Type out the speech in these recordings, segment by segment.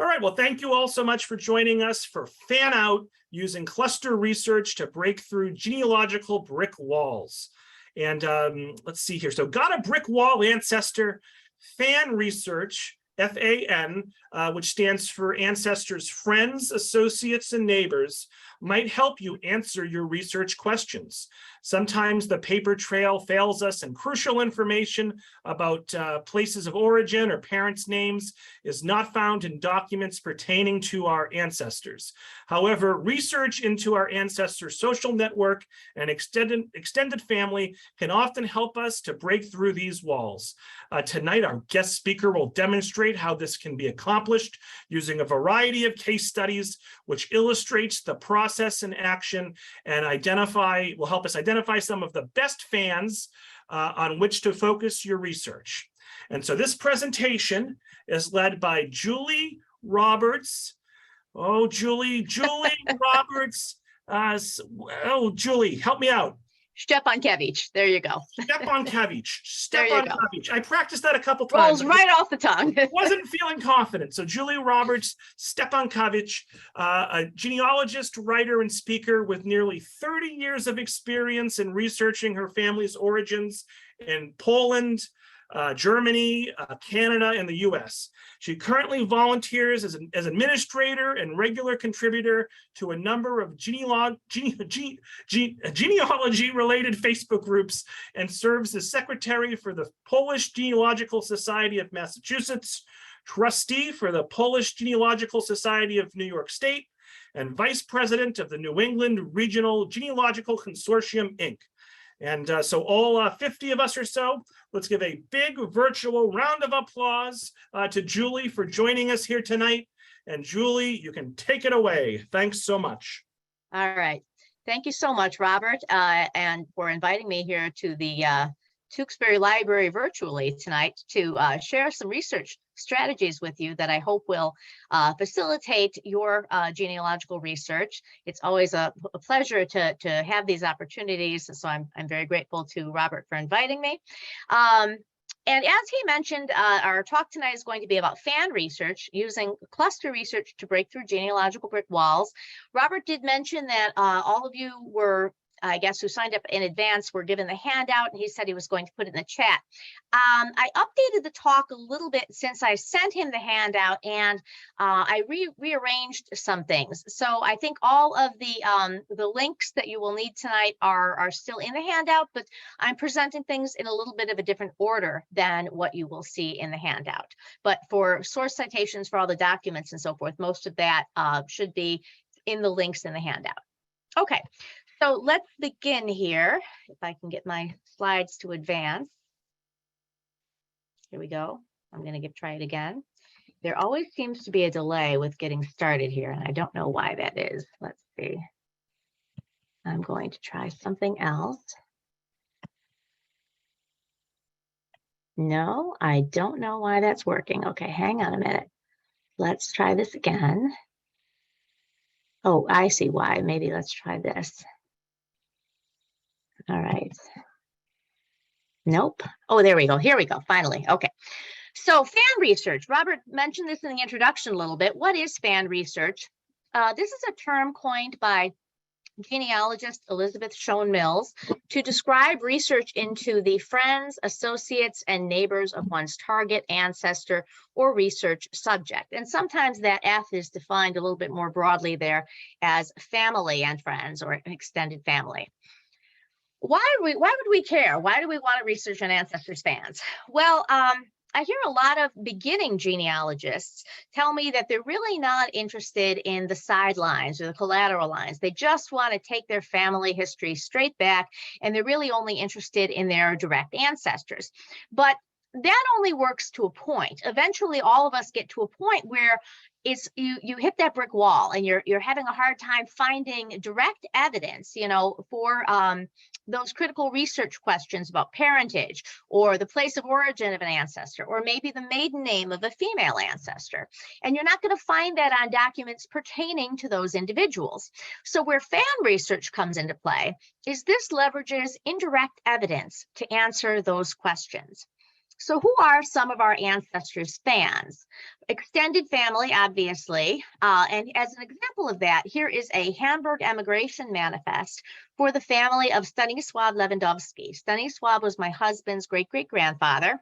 All right, well, thank you all so much for joining us for Fan Out, using cluster research to break through genealogical brick walls. And let's see here. So got a brick wall ancestor, Fan Research, FAN, which stands for Ancestors' Friends, Associates, and Neighbors, might help you answer your research questions. Sometimes the paper trail fails us, and crucial information about places of origin or parents' names is not found in documents pertaining to our ancestors. However, research into our ancestors' social network and extended family can often help us to break through these walls. Tonight, our guest speaker will demonstrate how this can be accomplished using a variety of case studies, which illustrates the process in action and will help us identify some of the best fans on which to focus your research. And so this presentation is led by Julie Roberts. Oh, Julie Roberts. Julie, help me out. Stepankevich. There you go. Stepankevich. I practiced that a couple times. Rolls right off the tongue. Wasn't feeling confident. So Julie Roberts Stepankevich, a genealogist, writer, and speaker with nearly 30 years of experience in researching her family's origins in Poland, Germany, Canada, and the US. She currently volunteers as administrator and regular contributor to a number of genealogy-related Facebook groups, and serves as secretary for the Polish Genealogical Society of Massachusetts, trustee for the Polish Genealogical Society of New York State, and vice president of the New England Regional Genealogical Consortium, Inc. And so all 50 of us or so, let's give a big virtual round of applause to Julie for joining us here tonight. And Julie, you can take it away. Thanks so much. All right. Thank you so much, Robert, and for inviting me here to the Tewksbury Library virtually tonight to share some research strategies with you that I hope will facilitate your genealogical research. It's always a pleasure to have these opportunities, so I'm very grateful to Robert for inviting me. And as he mentioned, our talk tonight is going to be about fan research, using cluster research to break through genealogical brick walls. Robert did mention that all of you were, I guess, who signed up in advance were given the handout, and he said he was going to put it in the chat. I updated the talk a little bit since I sent him the handout, and I rearranged some things. So I think all of the links that you will need tonight are still in the handout, but I'm presenting things in a little bit of a different order than what you will see in the handout. But for source citations for all the documents and so forth, most of that should be in the links in the handout. Okay. So let's begin here. If I can get my slides to advance. Here we go. I'm going to try it again. There always seems to be a delay with getting started here, and I don't know why that is. Let's see. I'm going to try something else. No, I don't know why that's working. Okay, hang on a minute. Let's try this again. Oh, I see why. Maybe let's try this. All right. Nope. Oh, there we go. Here we go. Finally. Okay. So fan research. Robert mentioned this in the introduction a little bit. What is fan research? This is a term coined by genealogist Elizabeth Shown Mills to describe research into the friends, associates, and neighbors of one's target ancestor or research subject. And sometimes that F is defined a little bit more broadly there as family and friends, or an extended family. Why would we care? Why do we want to research on ancestors' fans? Well, I hear a lot of beginning genealogists tell me that they're really not interested in the sidelines or the collateral lines. They just want to take their family history straight back, and they're really only interested in their direct ancestors. But that only works to a point. Eventually, all of us get to a point where you hit that brick wall, and you're having a hard time finding direct evidence, for those critical research questions about parentage, or the place of origin of an ancestor, or maybe the maiden name of a female ancestor. And you're not going to find that on documents pertaining to those individuals. So where fan research comes into play is this leverages indirect evidence to answer those questions. So who are some of our ancestors' fans? Extended family, obviously. And as an example of that, here is a Hamburg emigration manifest for the family of Stanisław Lewandowski. Stanisław was my husband's great-great-grandfather.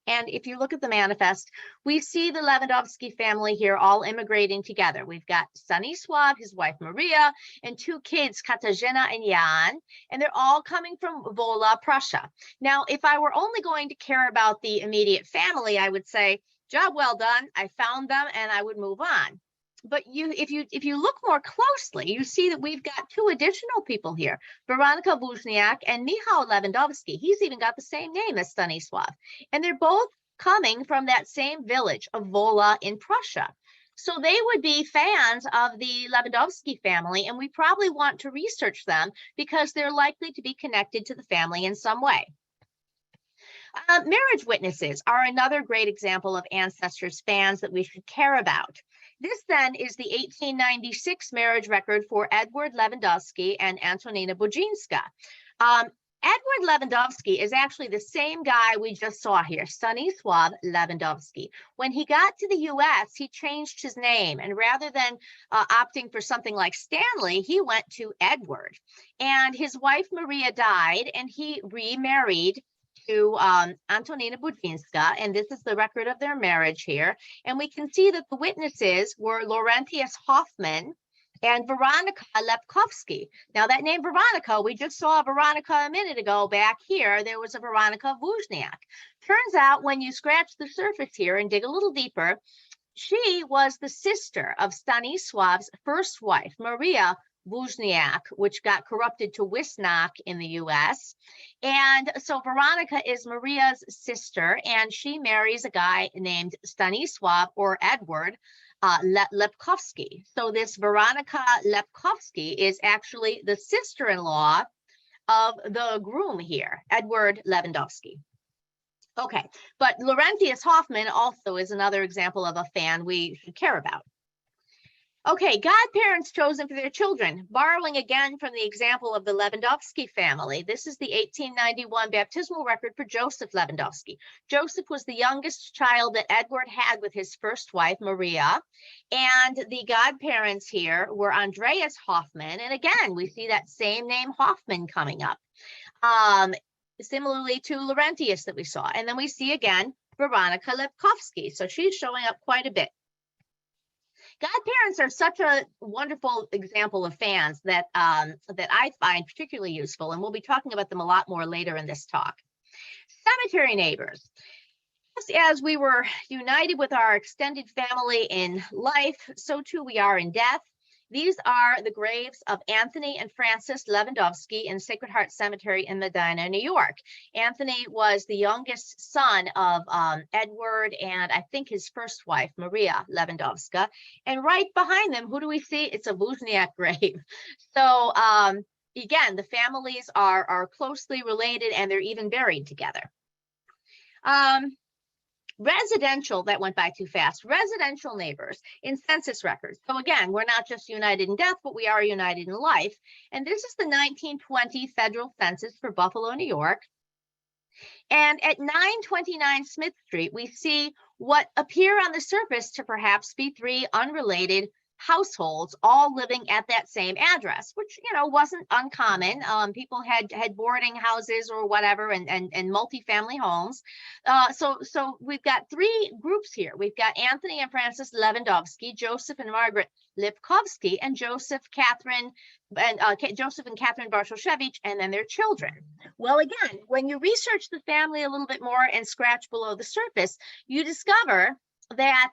And if you look at the manifest, we see the Lewandowski family here all immigrating together. We've got Stanisław, his wife Maria, and two kids, Katarzyna and Jan, and they're all coming from Wola, Prussia. Now, if I were only going to care about the immediate family, I would say, job well done, I found them, and I would move on. But if you look more closely, you see that we've got two additional people here, Weronika Wóźniak and Michał Lewandowski. He's even got the same name as Stanisław. And they're both coming from that same village of Wola in Prussia. So they would be fans of the Lewandowski family, and we probably want to research them because they're likely to be connected to the family in some way. Marriage witnesses are another great example of ancestors' fans that we should care about. This then is the 1896 marriage record for Edward Lewandowski and Antonina Budzinska. Edward Lewandowski is actually the same guy we just saw here, Stanisław Lewandowski. When he got to the US, he changed his name, and rather than opting for something like Stanley, he went to Edward. And his wife Maria died, and he remarried to Antonina Budzinska, and this is the record of their marriage here. And we can see that the witnesses were Laurentius Hoffman and Weronika Lepkowski. Now that name Weronika, we just saw Weronika a minute ago back here. There was a Weronika Wóźniak. Turns out when you scratch the surface here and dig a little deeper, she was the sister of Stanisław's first wife, Maria Wóźniak, which got corrupted to Wisnach in the US. And so Weronika is Maria's sister, and she marries a guy named Stanisław or Edward Lepkowski. So this Weronika Lepkowski is actually the sister-in-law of the groom here, Edward Lewandowski. Okay, but Laurentius Hoffman also is another example of a fan we should care about. Okay, godparents chosen for their children, borrowing again from the example of the Lewandowski family. This is the 1891 baptismal record for Joseph Lewandowski. Joseph was the youngest child that Edward had with his first wife, Maria. And the godparents here were Andreas Hoffman. And again, we see that same name Hoffman coming up. Similarly to Laurentius that we saw. And then we see again, Weronika Lepkowski. So she's showing up quite a bit. Godparents are such a wonderful example of fans that I find particularly useful, and we'll be talking about them a lot more later in this talk. Cemetery neighbors. Just as we were united with our extended family in life, so too we are in death. These are the graves of Anthony and Frances Lewandowski in Sacred Heart Cemetery in Medina, New York. Anthony was the youngest son of Edward and I think his first wife, Maria Lewandowska. And right behind them, who do we see? It's a Wóźniak grave. So again, the families are closely related and they're even buried together. Residential, that went by too fast, residential neighbors in census records. So again, we're not just united in death, but we are united in life. And this is the 1920 federal census for Buffalo, New York. And at 929 Smith Street, we see what appear on the surface to perhaps be three unrelated households all living at that same address, which, you know, wasn't uncommon. People had boarding houses or whatever and multifamily homes. So we've got three groups here. We've got Anthony and Frances Lewandowski, Joseph and Margaret Lepkowski, and Joseph and Catherine Bartoszewicz, and then their children. Well, again, when you research the family a little bit more and scratch below the surface, you discover that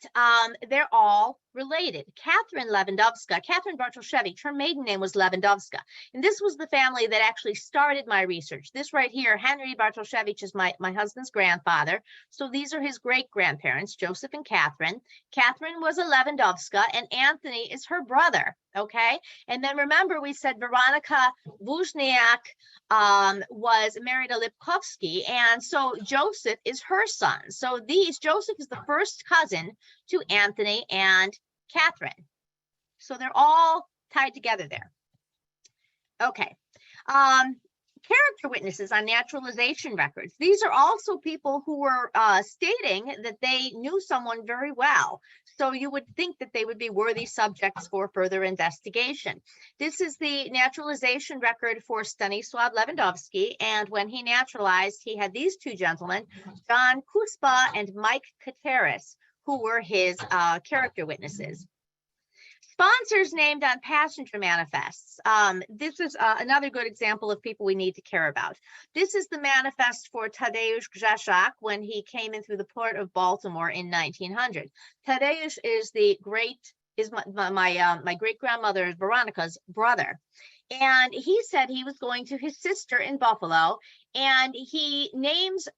they're all related. Catherine Bartoszewicz, her maiden name was Lewandowska. And this was the family that actually started my research. This right here, Henry Bartoszewicz, is my husband's grandfather. So these are his great-grandparents, Joseph and Catherine. Catherine was a Lewandowska, and Anthony is her brother, okay? And then remember, we said Weronika Wóźniak was married to Lepkowski, and so Joseph is her son. So Joseph is the first cousin to Anthony and Catherine. So they're all tied together there. Okay. character witnesses on naturalization records. These are also people who were stating that they knew someone very well. So you would think that they would be worthy subjects for further investigation. This is the naturalization record for Stanisław Lewandowski. And when he naturalized, he had these two gentlemen, John Kuspa and Mike Kateris, who were his character witnesses. Sponsors named on passenger manifests. This is another good example of people we need to care about. This is the manifest for Tadeusz Grzeszak when he came in through the port of Baltimore in 1900. Tadeusz is my great grandmother Veronica's brother, and he said he was going to his sister in Buffalo, and he names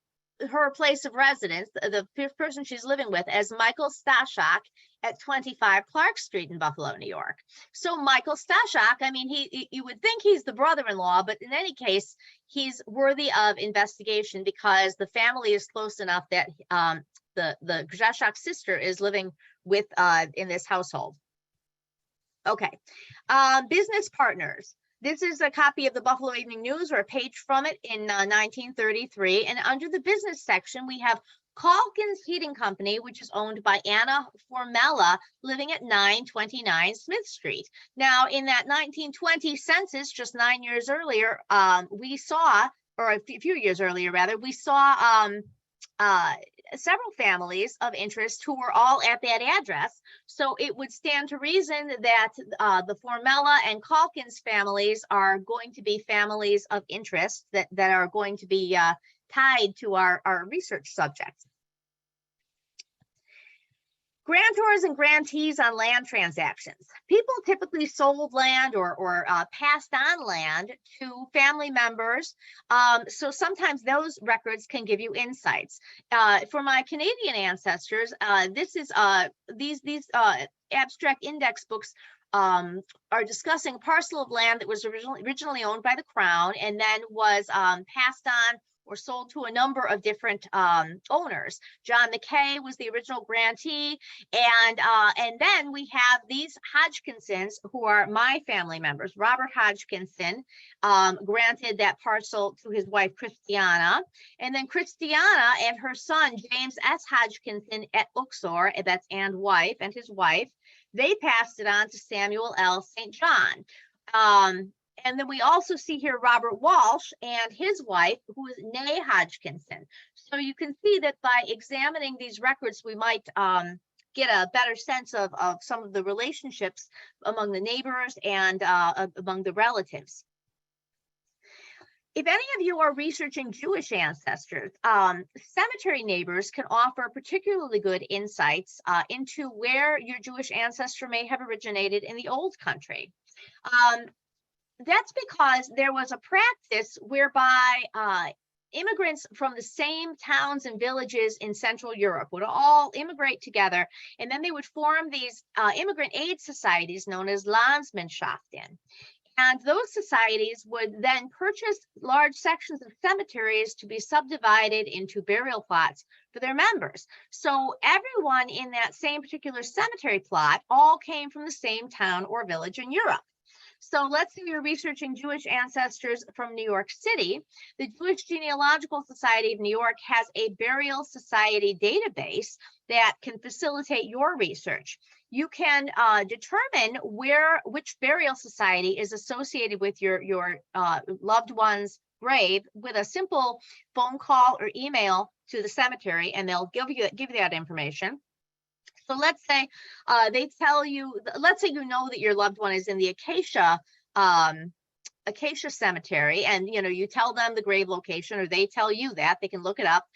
her place of residence, the person she's living with, as Michael Stashak at 25 Clark Street in Buffalo, New York. So Michael Stashak, I mean, you would think he's the brother-in-law, but in any case, he's worthy of investigation because the family is close enough that the Grzeszak sister is living with in this household. Okay, business partners. This is a copy of the Buffalo Evening News, or a page from it in 1933. And under the business section, we have Calkins Heating Company, which is owned by Anna Formella, living at 929 Smith Street. Now, in that 1920 census, just 9 years earlier, we saw, or a few years earlier, rather, we saw several families of interest who were all at that address. So it would stand to reason that the Formella and Calkins families are going to be families of interest that are going to be tied to our research subjects. Grantors and grantees on land transactions. People typically sold land or passed on land to family members. So sometimes those records can give you insights. For my Canadian ancestors, this is these abstract index books are discussing a parcel of land that was originally owned by the Crown and then was passed on or sold to a number of different owners. John McKay was the original grantee, and then we have these Hodgkinsons, who are my family members. Robert Hodgkinson granted that parcel to his wife Christiana, and then Christiana and her son James S. Hodgkinson at Uxor, that's and wife and his wife, they passed it on to Samuel L. St. John. And then we also see here Robert Walsh and his wife, who is Nay Hodgkinson. So you can see that by examining these records, we might get a better sense of some of the relationships among the neighbors and among the relatives. If any of you are researching Jewish ancestors, cemetery neighbors can offer particularly good insights into where your Jewish ancestor may have originated in the old country. That's because there was a practice whereby immigrants from the same towns and villages in Central Europe would all immigrate together, and then they would form these immigrant aid societies known as Landsmannschaften. And those societies would then purchase large sections of cemeteries to be subdivided into burial plots for their members. So everyone in that same particular cemetery plot all came from the same town or village in Europe. So let's say you're researching Jewish ancestors from New York City. The Jewish Genealogical Society of New York has a burial society database that can facilitate your research. You can determine which burial society is associated with your loved one's grave with a simple phone call or email to the cemetery, and they'll give you that information. So let's say they tell you, let's say you know that your loved one is in the Acacia Cemetery, and you tell them the grave location, or they tell you that, they can look it up.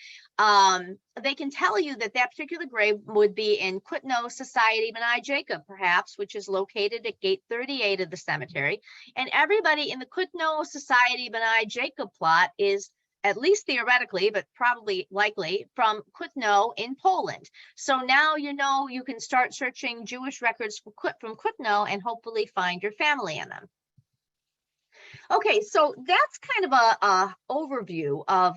They can tell you that particular grave would be in Kutno Society B'nai Jacob, perhaps, which is located at gate 38 of the cemetery. And everybody in the Kutno Society B'nai Jacob plot is, at least theoretically, but probably likely, from Kutno in Poland. So now you can start searching Jewish records from Kutno and hopefully find your family in them. Okay, so that's kind of a overview of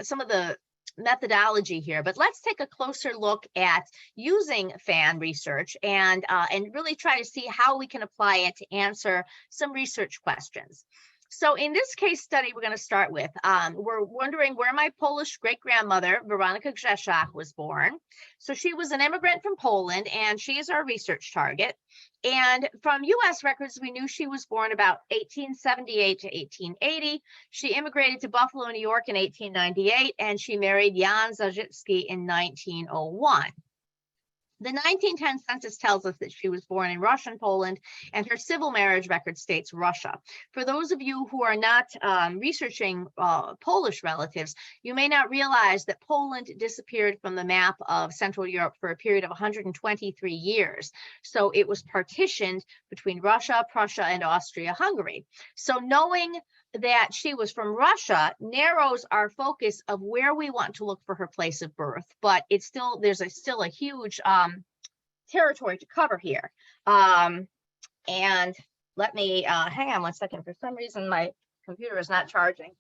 some of the methodology here, but let's take a closer look at using fan research and really try to see how we can apply it to answer some research questions. So in this case study we're going to start with, we're wondering where my Polish great-grandmother, Weronika Grzeszak, was born. So she was an immigrant from Poland, and she is our research target. And from U.S. records, we knew she was born about 1878 to 1880. She immigrated to Buffalo, New York in 1898, and she married Jan Zarzicki in 1901. The 1910 census tells us that she was born in Russian Poland, and her civil marriage record states Russia. For those of you who are not researching Polish relatives, you may not realize that Poland disappeared from the map of Central Europe for a period of 123 years. So it was partitioned between Russia, Prussia, and Austria-Hungary. So knowing that she was from Russia narrows our focus of where we want to look for her place of birth, but it's still, there's still a huge territory to cover here. And let me hang on one second. For some reason, my computer is not charging.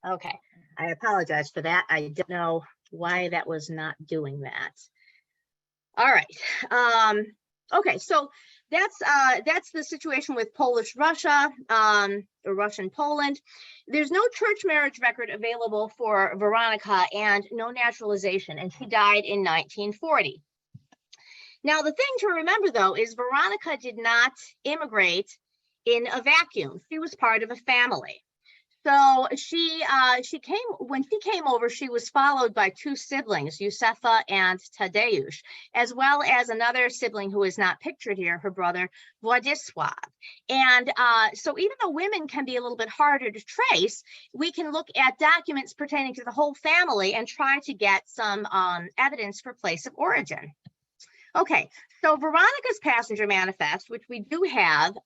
Okay, I apologize for that. I don't know why that was not doing that. All right. Okay, so that's the situation with Polish Russia, or Russian Poland. There's no church marriage record available for Weronika and no naturalization, and she died in 1940. Now, the thing to remember, though, is Weronika did not immigrate in a vacuum. She was part of a family. So when she came over, she was followed by two siblings, Józefa and Tadeusz, as well as another sibling who is not pictured here, her brother Władysław. And so even though women can be a little bit harder to trace, we can look at documents pertaining to the whole family and try to get some evidence for place of origin. Okay, so Veronika's passenger manifest, which we do have,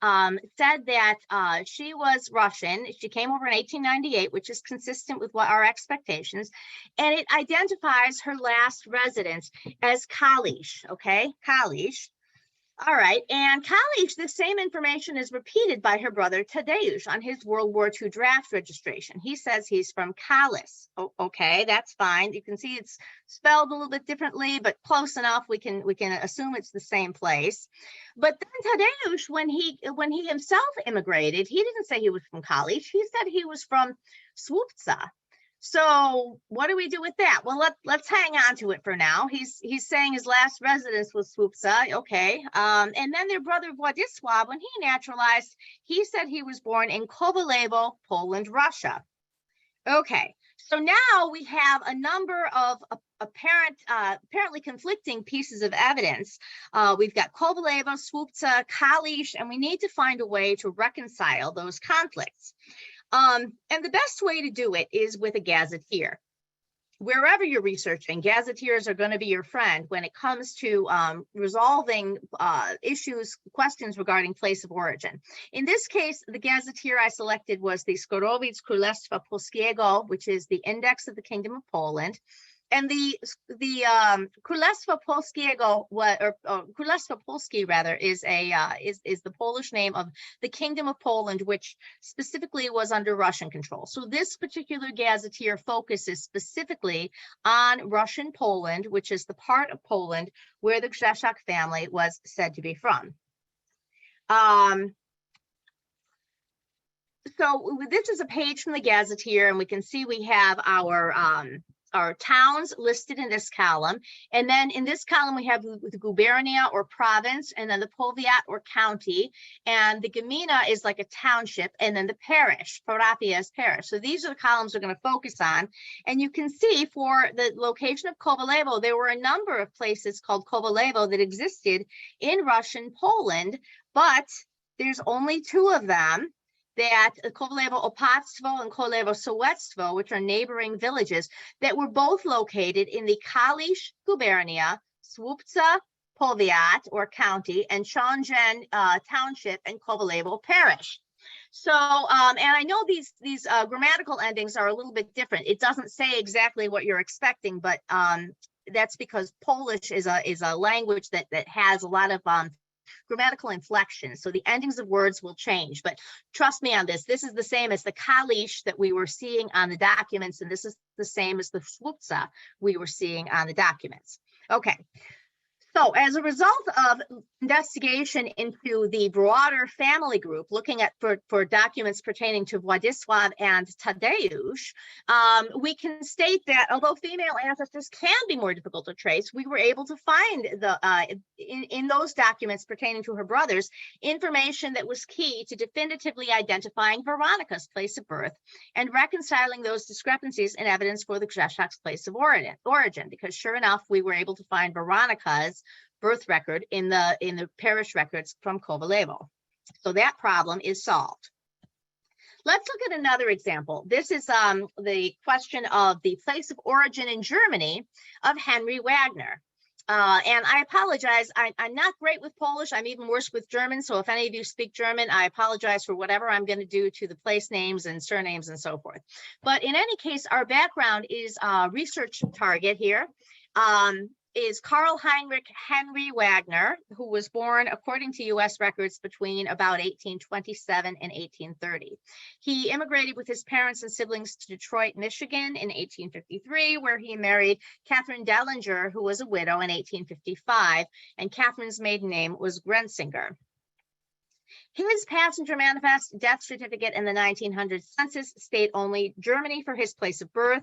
said that she was Russian. She came over in 1898, which is consistent with what our expectations, and it identifies her last residence as Kalisz, okay, Kalisz. All right, and Kalisz, the same information is repeated by her brother Tadeusz on his World War II draft registration. He says he's from Kalisz. Oh, okay, that's fine. You can see it's spelled a little bit differently, but close enough. We can assume it's the same place. But then Tadeusz, when he himself immigrated, he didn't say he was from Kalisz. He said he was from Słupca. So what do we do with that? Well, let's hang on to it for now. He's saying his last residence was Słupca, okay. And then their brother Władysław, when he naturalized, he said he was born in Kowalewo, Poland, Russia. Okay, so now we have a number of apparently conflicting pieces of evidence. We've got Kowalewo, Słupca, Kalisz, and we need to find a way to reconcile those conflicts. And the best way to do it is with a gazetteer. Wherever you're researching, gazetteers are going to be your friend when it comes to resolving questions regarding place of origin. In this case, the gazetteer I selected was the Skorowiec Królestwa Polskiego, which is the index of the Kingdom of Poland. And the Królestwo Polskiego, Królestwo Polskie rather, is the Polish name of the Kingdom of Poland, which specifically was under Russian control. So this particular gazetteer focuses specifically on Russian Poland, which is the part of Poland where the Grzeszak family was said to be from. So this is a page from the gazetteer, and we can see we have our towns listed in this column. And then in this column, we have the gubernia or province, and then the powiat or county. And the gmina is like a township, and then the parish, parafia is parish. So these are the columns we're going to focus on. And you can see for the location of Kowalewo, there were a number of places called Kowalewo that existed in Russian Poland, but there's only two of them, that Kowalewo Opactwo and Kowalewo Sołectwo, which are neighboring villages, that were both located in the Kalisz gubernia, Słupca powiat or county, and Chongen township and Kowalewo parish. So, and I know these grammatical endings are a little bit different. It doesn't say exactly what you're expecting, but that's because Polish is a language that has a lot of grammatical inflection. So the endings of words will change, but trust me on this. This is the same as the kalish that we were seeing on the documents, and this is the same as the swupsa we were seeing on the documents. Okay. So as a result of investigation into the broader family group, looking at for documents pertaining to Władysław and Tadeusz, we can state that although female ancestors can be more difficult to trace, we were able to find in those documents pertaining to her brothers, information that was key to definitively identifying Veronica's place of birth and reconciling those discrepancies in evidence for the Grzeszczak's place of origin, because sure enough, we were able to find Veronica's birth record in the parish records from Kovalevo. So that problem is solved. Let's look at another example. This is the question of the place of origin in Germany of Henry Wagner. And I apologize, I'm not great with Polish. I'm even worse with German. So if any of you speak German, I apologize for whatever I'm going to do to the place names and surnames and so forth. But in any case, our background is research target here. Is Karl Heinrich Henry Wagner, who was born, according to U.S. records, between about 1827 and 1830. He immigrated with his parents and siblings to Detroit, Michigan in 1853, where he married Catherine Dellinger, who was a widow, in 1855, and Catherine's maiden name was Grensinger. His passenger manifest death certificate in the 1900 census state only Germany for his place of birth.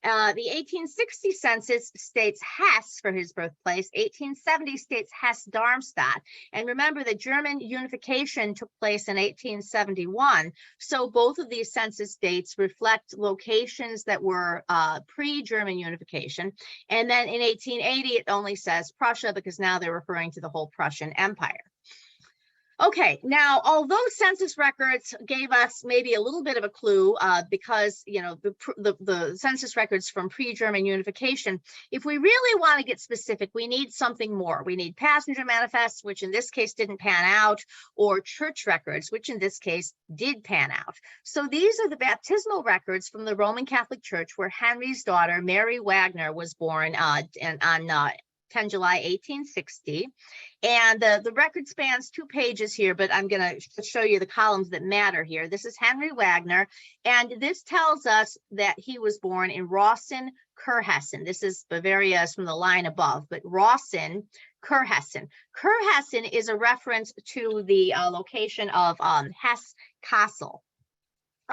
The 1860 census states Hesse for his birthplace. 1870 states Hesse-Darmstadt. And remember that German unification took place in 1871. So both of these census dates reflect locations that were pre-German unification. And then in 1880, it only says Prussia because now they're referring to the whole Prussian Empire. Okay, now, although census records gave us maybe a little bit of a clue because, you know, the census records from pre-German unification, if we really want to get specific, we need something more. We need passenger manifests, which in this case didn't pan out, or church records, which in this case did pan out. So these are the baptismal records from the Roman Catholic Church where Henry's daughter, Mary Wagner, was born on 10 July 1860. And the record spans 2 pages here, but I'm going to show you the columns that matter here. This is Henry Wagner, and this tells us that he was born in Rawson, Kurhessen. This is Bavaria is from the line above, but Rawson, Kurhessen. Kurhessen is a reference to the location of Hesse Castle.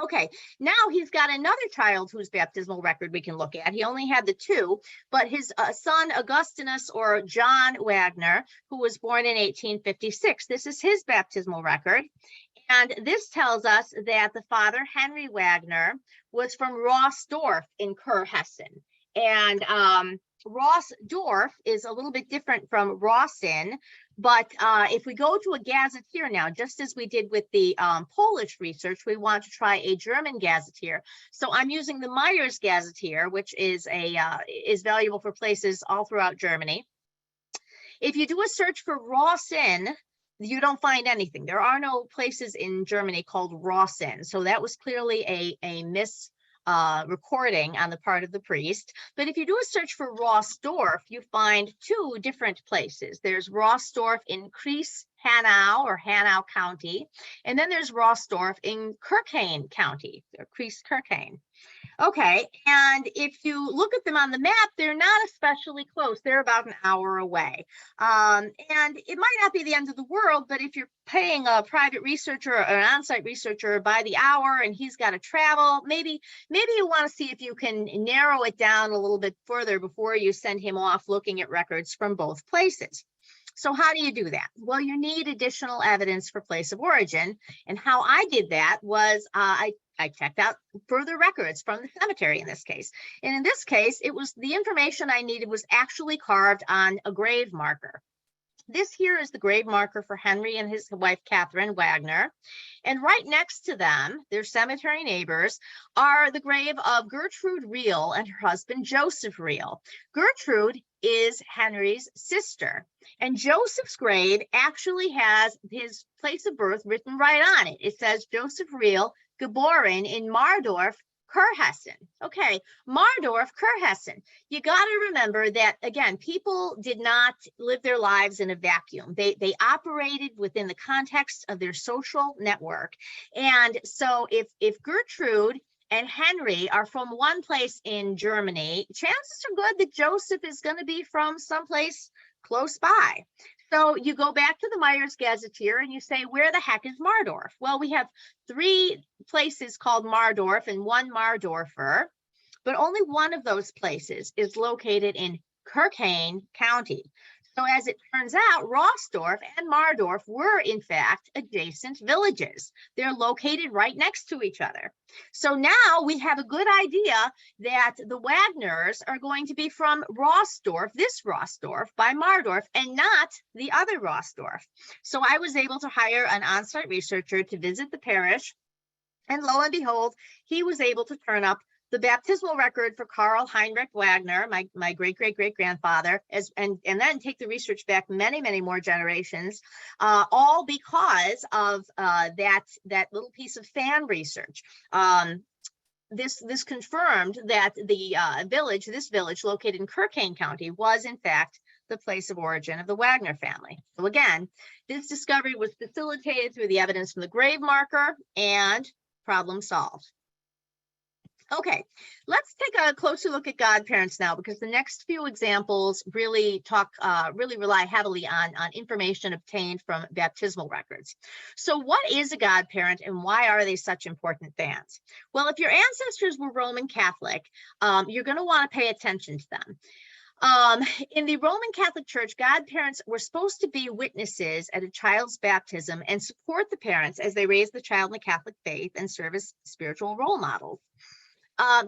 Okay, now he's got another child whose baptismal record we can look at. He only had the 2, but his son Augustinus, or John Wagner, who was born in 1856. This is his baptismal record. And this tells us that the father, Henry Wagner, was from Rossdorf in Kurhessen. And Rossdorf is a little bit different from Rawson, but if we go to a gazetteer now, just as we did with the Polish research, we want to try a German gazetteer. So I'm using the Myers gazetteer, which is valuable for places all throughout Germany. If you do a search for Rawson, you don't find anything. There are no places in Germany called Rawson. So that was clearly a recording on the part of the priest. But if you do a search for Rossdorf, you find 2 different places. There's Rossdorf in Kreis-Hanau or Hanau County, and then there's Rossdorf in Kirchhain County, or Kreis-Kirchhain. Okay, and if you look at them on the map, they're not especially close. They're about an hour away. And it might not be the end of the world, but if you're paying a private researcher or an on-site researcher by the hour and he's got to travel, maybe you want to see if you can narrow it down a little bit further before you send him off looking at records from both places. So how do you do that? Well, you need additional evidence for place of origin. And how I did that was I checked out further records from the cemetery in this case. And in this case, it was the information I needed was actually carved on a grave marker. This here is the grave marker for Henry and his wife, Catherine Wagner. And right next to them, their cemetery neighbors, are the grave of Gertrude Reel and her husband, Joseph Reel. Gertrude is Henry's sister. And Joseph's grave actually has his place of birth written right on it. It says Joseph Reel, geboren in Mardorf, Kurhessen. Okay, Mardorf, Kurhessen. You got to remember that, again, people did not live their lives in a vacuum. They operated within the context of their social network. And so if Gertrude and Henry are from one place in Germany, chances are good that Joseph is going to be from someplace close by. So you go back to the Myers Gazetteer and you say, where the heck is Mardorf? Well, we have 3 places called Mardorf and 1 Mardorfer, but only one of those places is located in Kirkhaine County. So as it turns out, Rossdorf and Mardorf were in fact adjacent villages. They're located right next to each other. So now we have a good idea that the Wagners are going to be from Rossdorf, this Rossdorf by Mardorf, and not the other Rossdorf. So I was able to hire an on-site researcher to visit the parish, and lo and behold, he was able to turn up the baptismal record for Karl Heinrich Wagner, my great-great-great-grandfather, and then take the research back many more generations, all because of that little piece of fan research. This confirmed that the this village located in Kirkhaine County was in fact the place of origin of the Wagner family. So again, this discovery was facilitated through the evidence from the grave marker, and problem solved. Okay, let's take a closer look at godparents now, because the next few examples really rely heavily on information obtained from baptismal records. So what is a godparent and why are they such important fans? Well, if your ancestors were Roman Catholic, you're going to want to pay attention to them. In the Roman Catholic Church, godparents were supposed to be witnesses at a child's baptism and support the parents as they raise the child in the Catholic faith and serve as spiritual role models.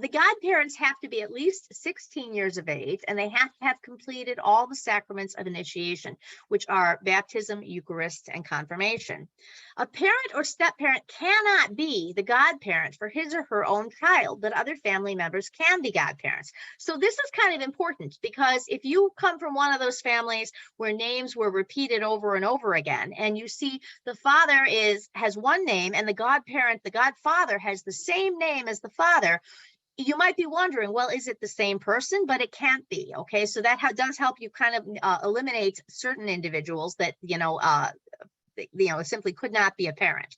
The godparents have to be at least 16 years of age, and they have to have completed all the sacraments of initiation, which are baptism, Eucharist, and confirmation. A parent or step-parent cannot be the godparent for his or her own child, but other family members can be godparents. So this is kind of important, because if you come from one of those families where names were repeated over and over again, and you see the father has one name and the godparent, the godfather, has the same name as the father, you might be wondering, well, is it the same person? But it can't be. Okay, so that does help you kind of eliminate certain individuals that simply could not be a parent.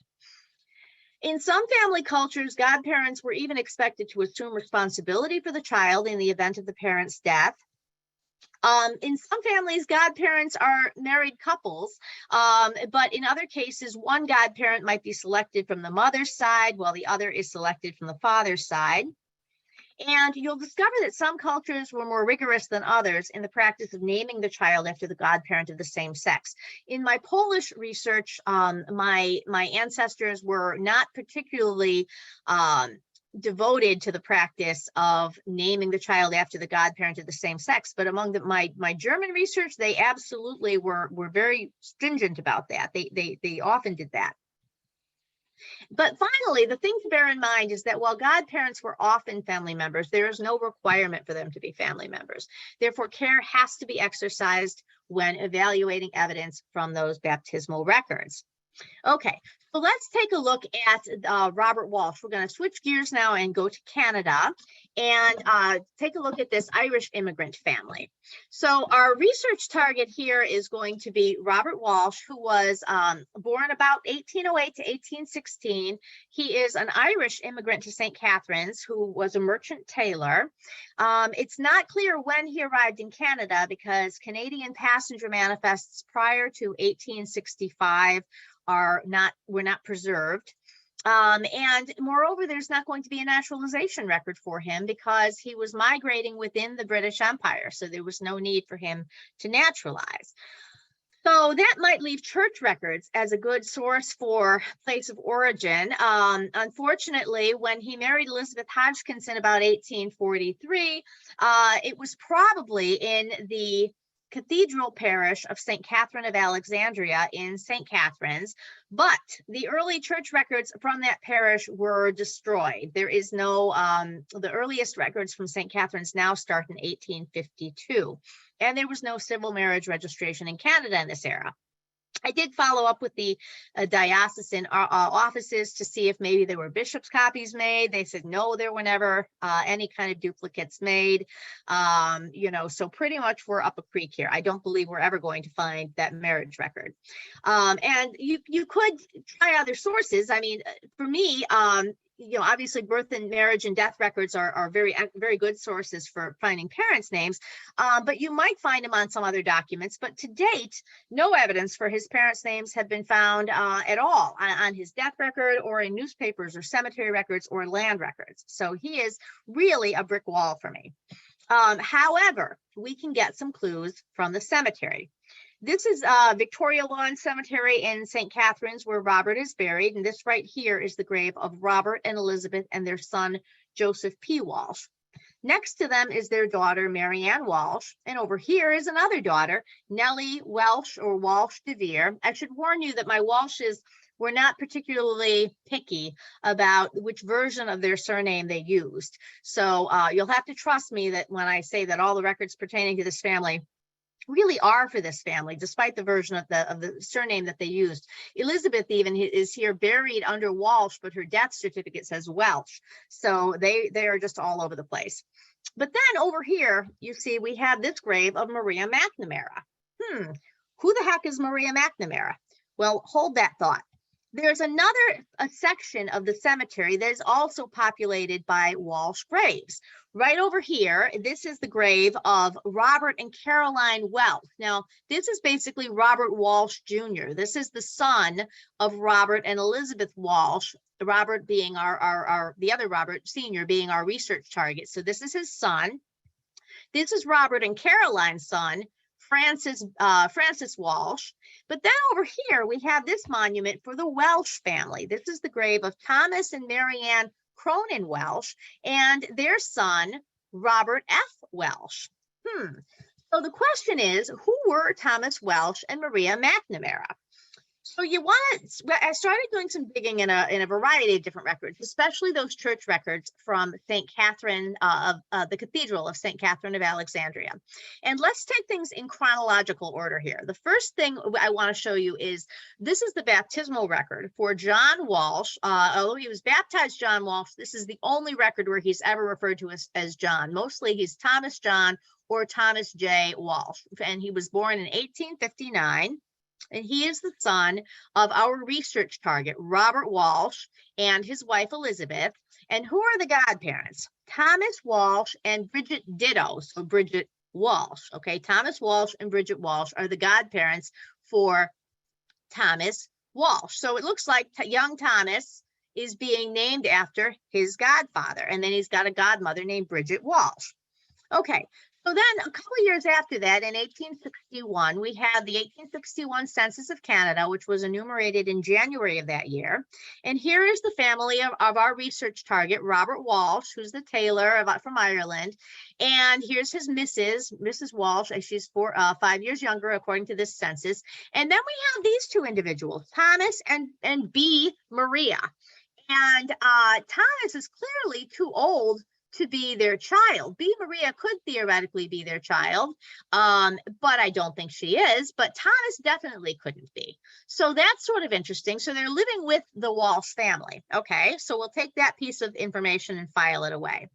In some family cultures, godparents were even expected to assume responsibility for the child in the event of the parent's death. In some families, godparents are married couples, but in other cases, one godparent might be selected from the mother's side while the other is selected from the father's side. And you'll discover that some cultures were more rigorous than others in the practice of naming the child after the godparent of the same sex. In my Polish research, my ancestors were not particularly devoted to the practice of naming the child after the godparent of the same sex, but among my German research, they absolutely were very stringent about that. They often did that. But finally, the thing to bear in mind is that while godparents were often family members, there is no requirement for them to be family members. Therefore, care has to be exercised when evaluating evidence from those baptismal records. Okay, so let's take a look at Robert Walsh. We're going to switch gears now and go to Canada and take a look at this Irish immigrant family. So our research target here is going to be Robert Walsh, who was born about 1808 to 1816. He is an Irish immigrant to St. Catharines who was a merchant tailor. It's not clear when he arrived in Canada because Canadian passenger manifests prior to 1865 were not preserved. And moreover, there's not going to be a naturalization record for him because he was migrating within the British Empire. So there was no need for him to naturalize. So that might leave church records as a good source for place of origin. Unfortunately, when he married Elizabeth Hodgkinson about 1843, it was probably in the Cathedral Parish of St. Catherine of Alexandria in St. Catharines, but the early church records from that parish were destroyed. There is no, the earliest records from St. Catharines now start in 1852, and there was no civil marriage registration in Canada in this era. I did follow up with the diocesan offices to see if maybe there were bishop's copies made. They said no, there were never any kind of duplicates made. So pretty much we're up a creek here. I don't believe we're ever going to find that marriage record. And you could try other sources. I mean, for me, obviously birth and marriage and death records are very, very good sources for finding parents' names, but you might find them on some other documents. But to date, no evidence for his parents' names have been found at all on his death record or in newspapers or cemetery records or land records. So he is really a brick wall for me. However, we can get some clues from the cemetery. This is Victoria Lawn Cemetery in St. Catharines, where Robert is buried. And this right here is the grave of Robert and Elizabeth and their son, Joseph P. Walsh. Next to them is their daughter, Mary Ann Walsh. And over here is another daughter, Nellie Welsh or Walsh de Vere. I should warn you that my Walshes were not particularly picky about which version of their surname they used. So you'll have to trust me that when I say that all the records pertaining to this family really are for this family, despite the version of the surname that they used. Elizabeth even is here buried under Walsh, but her death certificate says Welsh. So they are just all over the place. But then over here, you see, we have this grave of Maria McNamara. Who the heck is Maria McNamara? Well, hold that thought. There's a section of the cemetery that is also populated by Walsh graves. Right over here, this is the grave of Robert and Caroline Welsh. Now, this is basically Robert Walsh Jr. This is the son of Robert and Elizabeth Walsh, Robert being the other Robert Sr. being our research target. So this is his son. This is Robert and Caroline's son, Francis Walsh. But then over here, we have this monument for the Welsh family. This is the grave of Thomas and Mary Ann Cronin Welsh and their son, Robert F. Welsh. So the question is, who were Thomas Welsh and Maria McNamara? So I started doing some digging in a variety of different records, especially those church records from St. Catherine of the Cathedral of St. Catherine of Alexandria. And let's take things in chronological order here. The first thing I want to show you is this is the baptismal record for John Walsh. Although he was baptized John Walsh, this is the only record where he's ever referred to as John. Mostly he's Thomas John or Thomas J. Walsh. And he was born in 1859. And he is the son of our research target, Robert Walsh, and his wife, Elizabeth. And who are the godparents? Thomas Walsh and Bridget Ditto. So Bridget Walsh. Okay, Thomas Walsh and Bridget Walsh are the godparents for Thomas Walsh. So it looks like young Thomas is being named after his godfather. And then he's got a godmother named Bridget Walsh. Okay. So then a couple of years after that, in 1861, we had the 1861 Census of Canada, which was enumerated in January of that year. And here is the family of our research target, Robert Walsh, who's the tailor from Ireland. And here's his Mrs. Walsh, and she's 5 years younger, according to this census. And then we have these two individuals, Thomas and B. Maria. And Thomas is clearly too old to be their child. B. Maria could theoretically be their child, but I don't think she is, but Thomas definitely couldn't be. So that's sort of interesting. So they're living with the Walsh family. Okay, so we'll take that piece of information and file it away.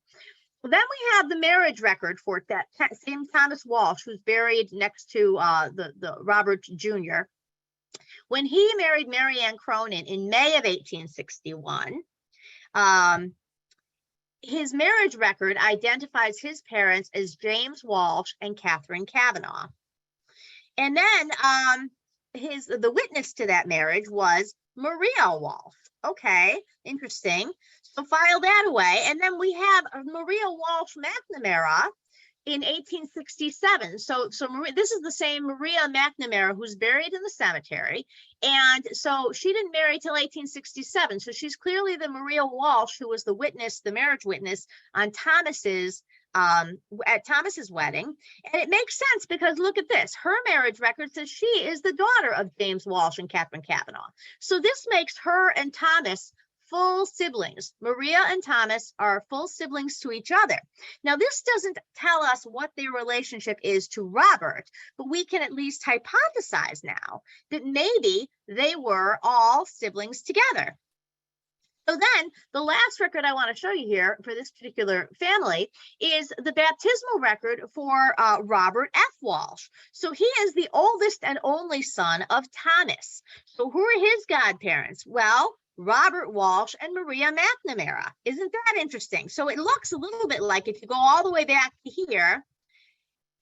Well, then we have the marriage record for that same Thomas Walsh, who's buried next to the Robert Jr. When he married Mary Ann Cronin in May of 1861, his marriage record identifies his parents as James Walsh and Catherine Kavanaugh. And then the witness to that marriage was Maria Walsh. Okay, interesting. So file that away. And then we have Maria Walsh McNamara in 1867. So this is the same Maria McNamara who's buried in the cemetery. And so she didn't marry till 1867. So she's clearly the Maria Walsh who was the witness, the marriage witness on Thomas's at Thomas's wedding. And it makes sense because look at this. Her marriage record says she is the daughter of James Walsh and Catherine Kavanaugh. So this makes her and Thomas full siblings. Maria and Thomas are full siblings to each other. Now, this doesn't tell us what their relationship is to Robert, but we can at least hypothesize now that maybe they were all siblings together. So then the last record I want to show you here for this particular family is the baptismal record for Robert F. Walsh. So he is the oldest and only son of Thomas. So who are his godparents? Well, Robert Walsh and Maria McNamara. Isn't that interesting? So it looks a little bit like, if you go all the way back to here,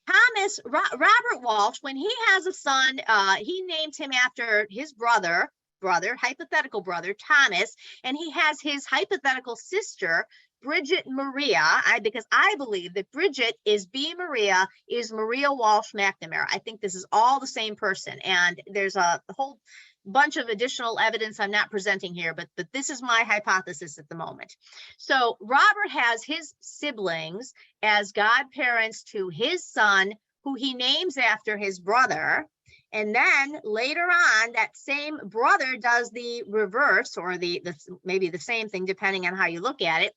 Robert Walsh, when he has a son, he named him after his hypothetical brother, Thomas, and he has his hypothetical sister, Bridget Maria, because I believe that Bridget is Maria Walsh McNamara. I think this is all the same person, and there's a whole bunch of additional evidence I'm not presenting here, but this is my hypothesis at the moment. So Robert has his siblings as godparents to his son, who he names after his brother. And then later on, that same brother does the reverse, or maybe the same thing, depending on how you look at it.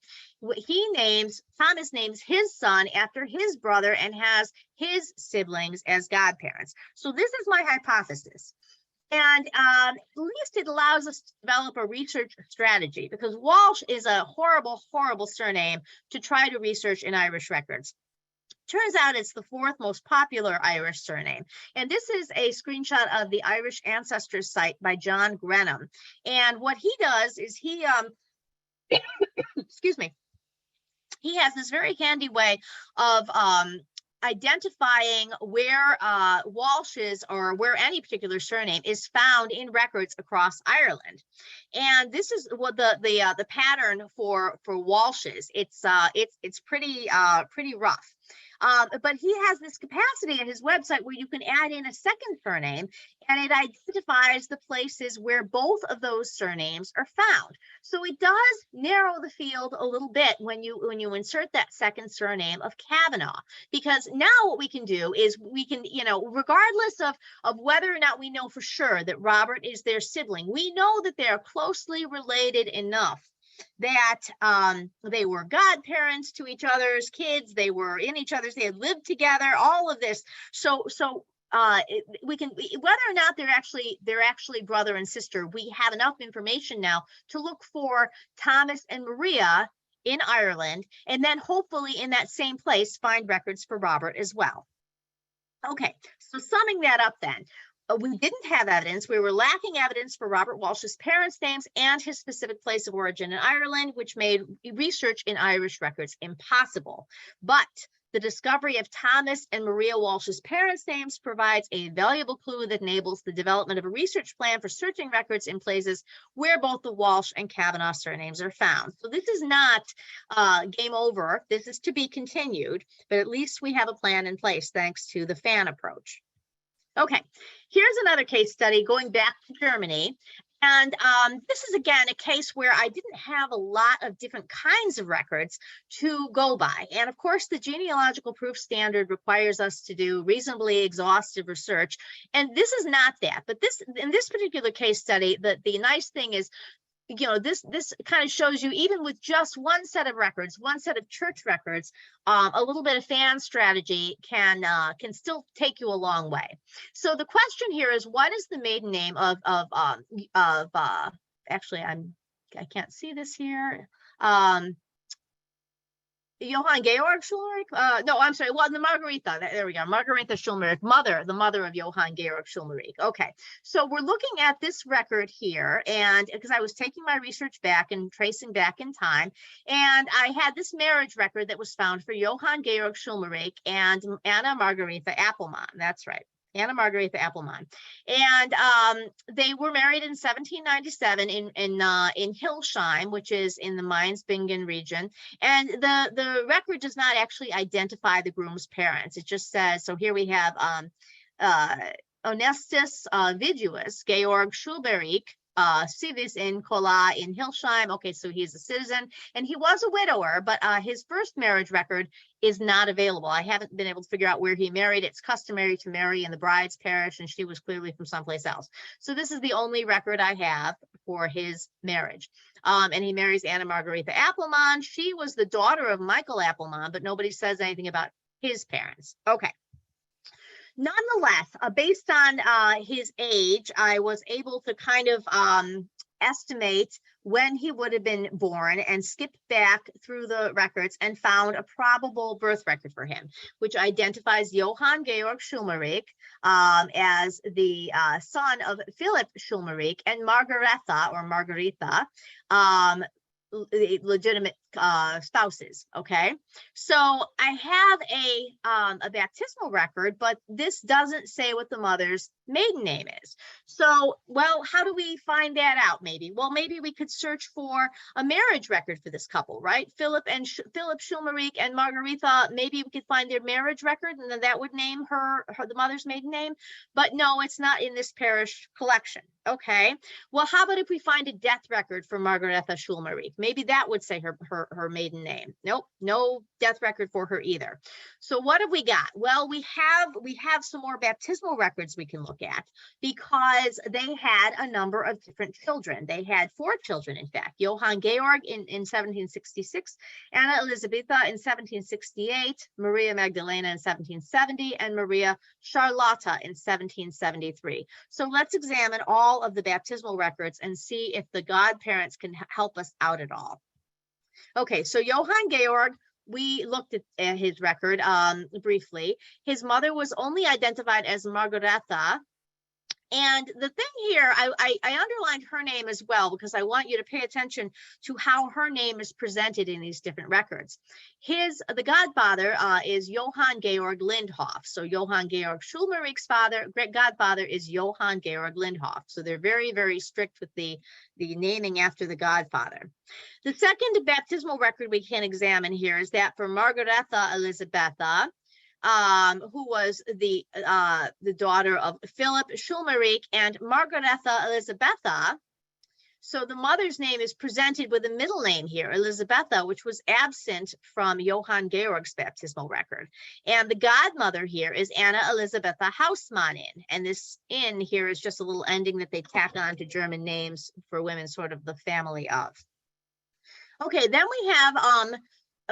Thomas names his son after his brother and has his siblings as godparents. So this is my hypothesis. And at least it allows us to develop a research strategy, because Walsh is a horrible, horrible surname to try to research in Irish records. Turns out it's the fourth most popular Irish surname. And this is a screenshot of the Irish Ancestors site by John Grenham. And what he does is he, excuse me, he has this very handy way of identifying where Walsh is, or where any particular surname is found in records across Ireland. And this is what the pattern for Walsh is. It's pretty rough. But he has this capacity at his website where you can add in a second surname, and it identifies the places where both of those surnames are found. So it does narrow the field a little bit when you insert that second surname of Kavanaugh, because now what we can do is we can, regardless of whether or not we know for sure that Robert is their sibling, we know that they are closely related enough that they were godparents to each other's kids, they were in each other's, they had lived together, all of this. So we can, whether or not they're actually brother and sister, we have enough information now to look for Thomas and Maria in Ireland, and then hopefully in that same place find records for Robert as well. Okay, so summing that up then, we didn't have evidence. We were lacking evidence for Robert Walsh's parents' names and his specific place of origin in Ireland, which made research in Irish records impossible. But the discovery of Thomas and Maria Walsh's parents' names provides a valuable clue that enables the development of a research plan for searching records in places where both the Walsh and Kavanaugh surnames are found. So this is not game over. This is to be continued, but at least we have a plan in place thanks to the FAN approach. Okay, here's another case study going back to Germany. And this is, again, a case where I didn't have a lot of different kinds of records to go by. And of course, the genealogical proof standard requires us to do reasonably exhaustive research. And this is not that. But in this particular case study, the nice thing is, this kind of shows you, even with just one set of records, one set of church records, a little bit of FAN strategy can still take you a long way. So the question here is, what is the maiden name of actually, I can't see this here. Johann Georg Schulmerich? No, I'm sorry. Well, the Margaretha. There we go. Margaretha Schulmerich, the mother of Johann Georg Schulmerich. Okay, so we're looking at this record here, and because I was taking my research back and tracing back in time, and I had this marriage record that was found for Johann Georg Schulmerich and Anna Margaretha Appelmann. That's right. Anna Margaretha Appelmann, and they were married in 1797 in Hildesheim, which is in the Mainz-Bingen region. And the record does not actually identify the groom's parents. It just says, so here we have Onestus Viduus Georg Schulmerich civis in Cola in Hildesheim. Okay, so he's a citizen, and he was a widower, but his first marriage record is not available. I haven't been able to figure out where he married. It's customary to marry in the bride's parish, and she was clearly from someplace else. So this is the only record I have for his marriage. And he marries Anna Margaretha Appelmann. She was the daughter of Michael Appelmann, but nobody says anything about his parents. Okay. Nonetheless, based on his age, I was able to kind of estimate when he would have been born and skipped back through the records and found a probable birth record for him, which identifies Johann Georg Schulmerich as the son of Philip Schulmerich and Margaretha, legitimate spouses. Okay, so I have a baptismal record, but this doesn't say what the mother's maiden name is. So, well, how do we find that out? Maybe we could search for a marriage record for this couple, right? Philip Schulmerich and Margaretha. Maybe we could find their marriage record, and then that would name the mother's maiden name. But no, it's not in this parish collection. Okay, well, how about if we find a death record for Margaretha Schulmerich? Maybe that would say her maiden name. Nope, no death record for her either. So what have we got? Well, we have some more baptismal records we can look at, because they had a number of different children. They had 4 children, in fact: Johann Georg in 1766, Anna Elisabetha in 1768, Maria Magdalena in 1770, and Maria Charlotta in 1773. So let's examine all of the baptismal records and see if the godparents can help us out at all. Okay, so Johann Georg, we looked at his record briefly. His mother was only identified as Margaretha. And the thing here, I underlined her name as well, because I want you to pay attention to how her name is presented in these different records. The godfather is Johann Georg Lindhoff. So Johann Georg Schulmerich's godfather is Johann Georg Lindhoff. So they're very, very strict with the naming after the godfather. The second baptismal record we can examine here is that for Margaretha Elisabetha, who was the daughter of Philip Schulmerich and Margaretha Elisabetha. So the mother's name is presented with a middle name here, Elisabetha, which was absent from Johann Georg's baptismal record. And the godmother here is Anna Elisabetha Hausmannin. And this "in" here is just a little ending that they tack on to German names for women, sort of the family of. Okay, then we have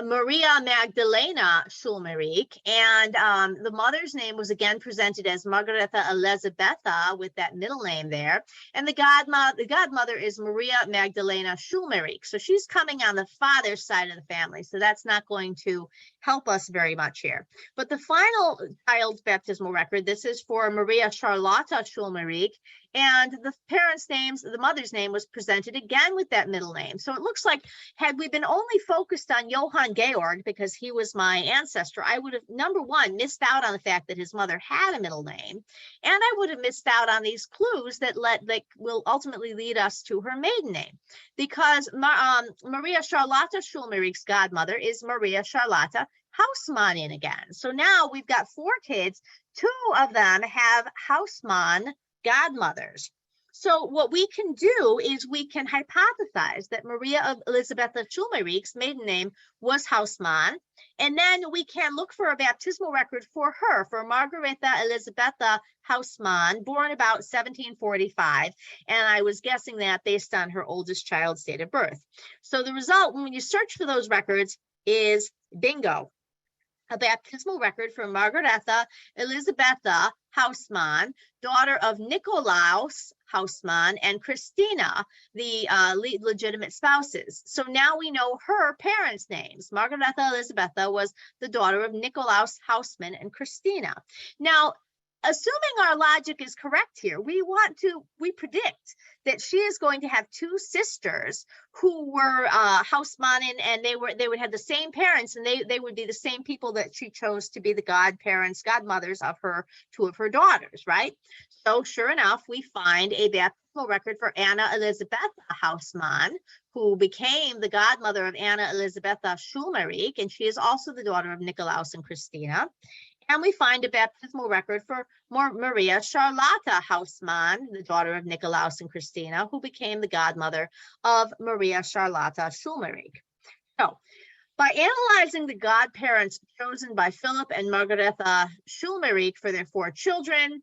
Maria Magdalena Schulmerich, and the mother's name was again presented as Margaretha Elisabetha with that middle name there, and the godmother is Maria Magdalena Schulmerich. So she's coming on the father's side of the family, so that's not going to help us very much here. But the final child's baptismal record, this is for Maria Charlotta Schulmerich, and the mother's name was presented again with that middle name. So it looks like, had we been only focused on Johann Georg, because he was my ancestor, I would have, number one, missed out on the fact that his mother had a middle name, and I would have missed out on these clues that will ultimately lead us to her maiden name, because Maria Charlotta Schulmerich's godmother is Maria Charlotta Hausmannin again. So now we've got 4 kids. 2 of them have Hausmann godmothers. So what we can do is we can hypothesize that Maria Elisabetha Schulmerich's maiden name was Hausmann, and then we can look for a baptismal record for her, for Margaretha Elisabetha Hausmann, born about 1745, and I was guessing that based on her oldest child's date of birth. So the result, when you search for those records, is bingo. A baptismal record for Margaretha Elisabetha Hausmann, daughter of Nikolaus Hausmann and Christina, the legitimate spouses. So now we know her parents' names. Margaretha Elisabetha was the daughter of Nikolaus Hausmann and Christina. Now, assuming our logic is correct here, we predict that she is going to have 2 sisters who were Hausmannin, and they would have the same parents, and they would be the same people that she chose to be the godmothers of 2 of her daughters, right? So sure enough, we find a baptismal record for Anna Elisabetha Hausmann, who became the godmother of Anna Elisabetha Schulmerich, and she is also the daughter of Nikolaus and Christina. And we find a baptismal record for Maria Charlotta Hausmann, the daughter of Nikolaus and Christina, who became the godmother of Maria Charlotta Schulmerich. So, by analyzing the godparents chosen by Philip and Margaretha Schulmerich for their 4 children,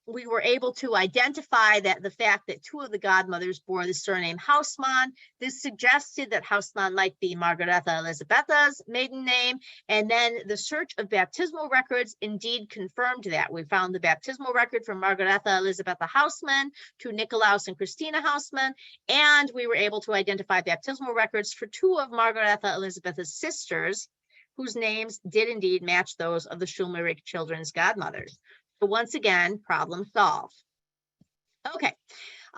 we were able to identify that the fact that 2 of the godmothers bore the surname Hausmann. This suggested that Hausmann might be Margaretha Elisabetha's maiden name, and then the search of baptismal records indeed confirmed that. We found the baptismal record from Margaretha Elisabetha Hausmann to Nikolaus and Christina Hausmann, and we were able to identify baptismal records for 2 of Margaretha Elisabetha's sisters, whose names did indeed match those of the Schulmerich children's godmothers. So once again, problem solved. Okay,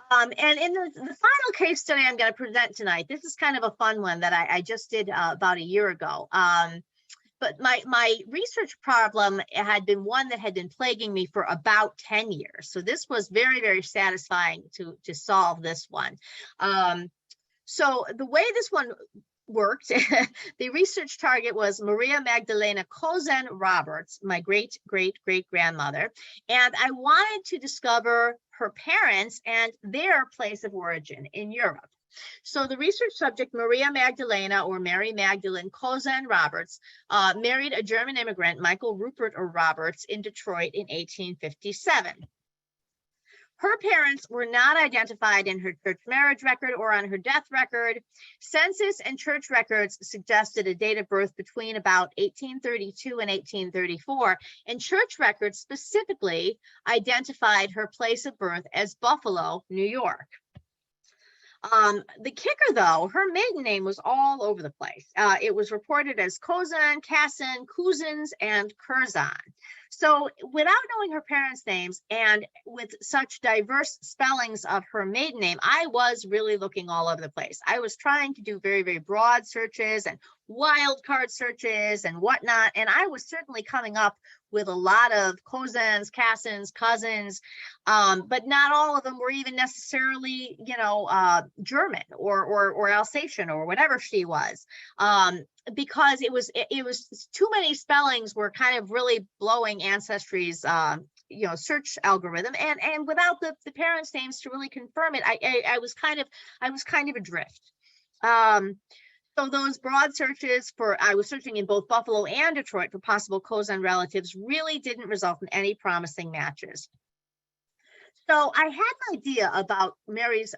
and in the final case study I'm going to present tonight, this is kind of a fun one that I just did about a year ago. But my research problem had been one that had been plaguing me for about 10 years. So this was very, very satisfying to solve this one. So the way this one worked, the research target was Maria Magdalena Kozen Roberts, my great-great-great-grandmother, and I wanted to discover her parents and their place of origin in Europe. So the research subject, Maria Magdalena, or Mary Magdalene Kozen Roberts, married a German immigrant, Michael Rupert Roberts, in Detroit in 1857. Her parents were not identified in her church marriage record or on her death record. Census and church records suggested a date of birth between about 1832 and 1834, and church records specifically identified her place of birth as Buffalo, New York. The kicker, though, her maiden name was all over the place. It was reported as Kozan, Kassan, Kuzins, and Curzon. So without knowing her parents' names and with such diverse spellings of her maiden name, I was really looking all over the place. I was trying to do very, very broad searches and wildcard searches and whatnot, and I was certainly coming up with a lot of Kozans, Kassans, cousins, but not all of them were even necessarily, German or Alsatian or whatever she was. Because it was too many spellings were kind of really blowing Ancestry's search algorithm, and without the parents' names to really confirm it, I was kind of adrift. So those broad searches I was searching in both Buffalo and Detroit for possible Kozan relatives really didn't result in any promising matches. So I had an idea about Mary's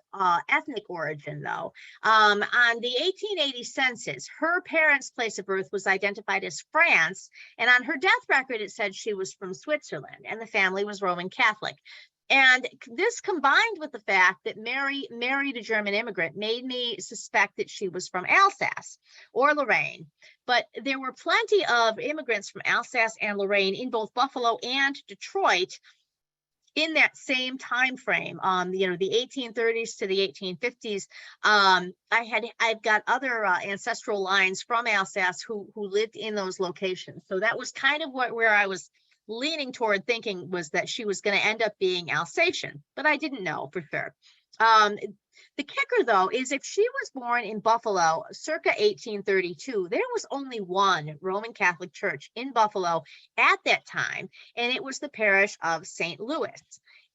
ethnic origin, though. On the 1880 census, her parents' place of birth was identified as France, and on her death record, it said she was from Switzerland, and the family was Roman Catholic. And this, combined with the fact that Mary married a German immigrant, made me suspect that she was from Alsace or Lorraine. But there were plenty of immigrants from Alsace and Lorraine in both Buffalo and Detroit in that same time frame, the 1830s to the 1850s. I've got other ancestral lines from Alsace who lived in those locations. So that was kind of where I was leaning toward thinking, was that she was going to end up being Alsatian, but I didn't know for sure. The kicker, though, is if she was born in Buffalo circa 1832, there was only one Roman Catholic church in Buffalo at that time, and it was the parish of St. Louis.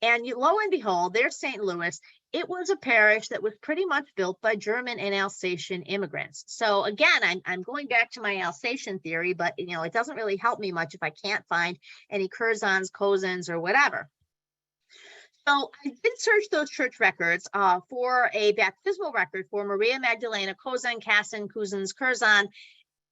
And lo and behold, there's St. Louis. It was a parish that was pretty much built by German and Alsatian immigrants. So again, I'm going back to my Alsatian theory, but it doesn't really help me much if I can't find any Curzons, Kozans, or whatever. So I did search those church records for a baptismal record for Maria Magdalena Kozan, Kassan, Kuzins, Curzon,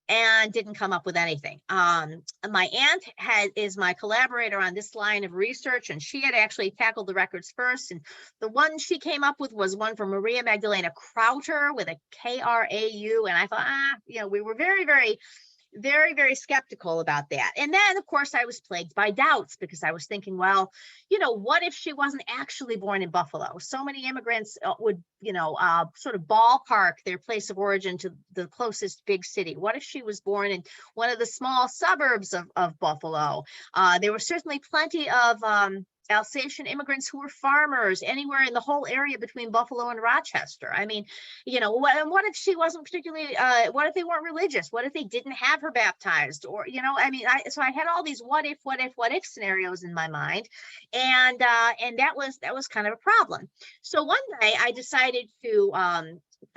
and didn't come up with anything. My aunt is my collaborator on this line of research, and she had actually tackled the records first. And the one she came up with was one from Maria Magdalena Krauter with a Krau. And I thought, we were very, very, very, very skeptical about that. And then, of course, I was plagued by doubts because I was thinking, well, what if she wasn't actually born in Buffalo? So many immigrants would, sort of ballpark their place of origin to the closest big city. What if she was born in one of the small suburbs of Buffalo? There were certainly plenty of Alsatian immigrants who were farmers anywhere in the whole area between Buffalo and Rochester. I mean, what if she wasn't particularly, what if they weren't religious? What if they didn't have her baptized? Or, so I had all these what if scenarios in my mind. And that was kind of a problem. So one day I decided to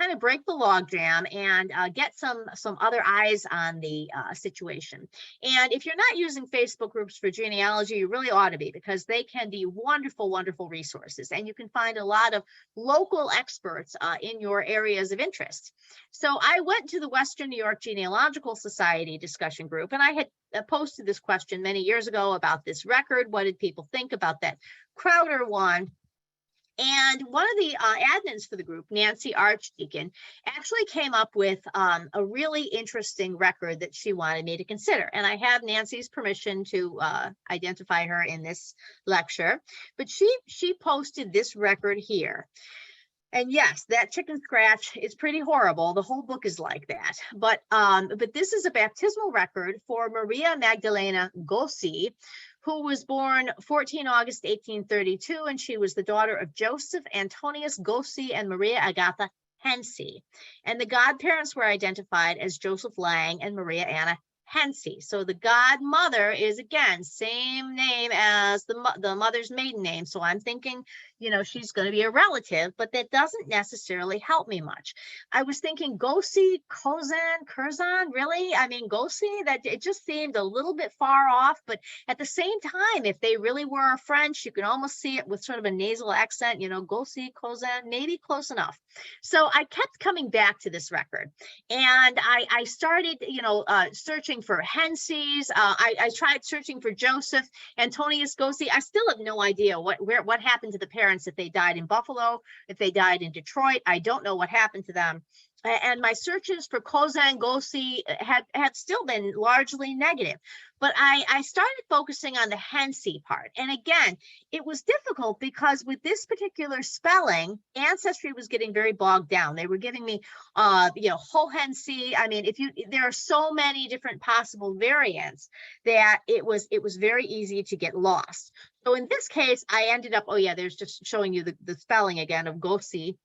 kind of break the logjam and get some other eyes on the situation. And if you're not using Facebook groups for genealogy, you really ought to be, because they can be wonderful, wonderful resources. And you can find a lot of local experts in your areas of interest. So I went to the Western New York Genealogical Society discussion group, and I had posted this question many years ago about this record. What did people think about that Crowder one? And one of the admins for the group, Nancy Archdeacon, actually came up with a really interesting record that she wanted me to consider. And I have Nancy's permission to identify her in this lecture. But she posted this record here. And yes, that chicken scratch is pretty horrible. The whole book is like that. But this is a baptismal record for Maria Magdalena Gossi, who was born 14 August 1832, and she was the daughter of Joseph Antonius Gossi and Maria Agatha Hensey. And the godparents were identified as Joseph Lang and Maria Anna Hensey. So the godmother is, again, same name as the mother's maiden name. So I'm thinking, she's going to be a relative, but that doesn't necessarily help me much. I was thinking Gossi, Curzon, really? I mean, Gossi, that it just seemed a little bit far off, but at the same time, if they really were French, you can almost see it with sort of a nasal accent, Gossi, Curzon, maybe close enough. So I kept coming back to this record, and I started, searching for Henseys. I tried searching for Joseph Antonius Gossi. I still have no idea what happened to the parents, if they died in Buffalo, if they died in Detroit. I don't know what happened to them. And my searches for Curzon Gossi had still been largely negative. But I started focusing on the Hensey part. And again, it was difficult because with this particular spelling, Ancestry was getting very bogged down. They were giving me, whole Hensey. I mean, there are so many different possible variants that it was very easy to get lost. So in this case, I ended up, there's just showing you the spelling again of Gossi.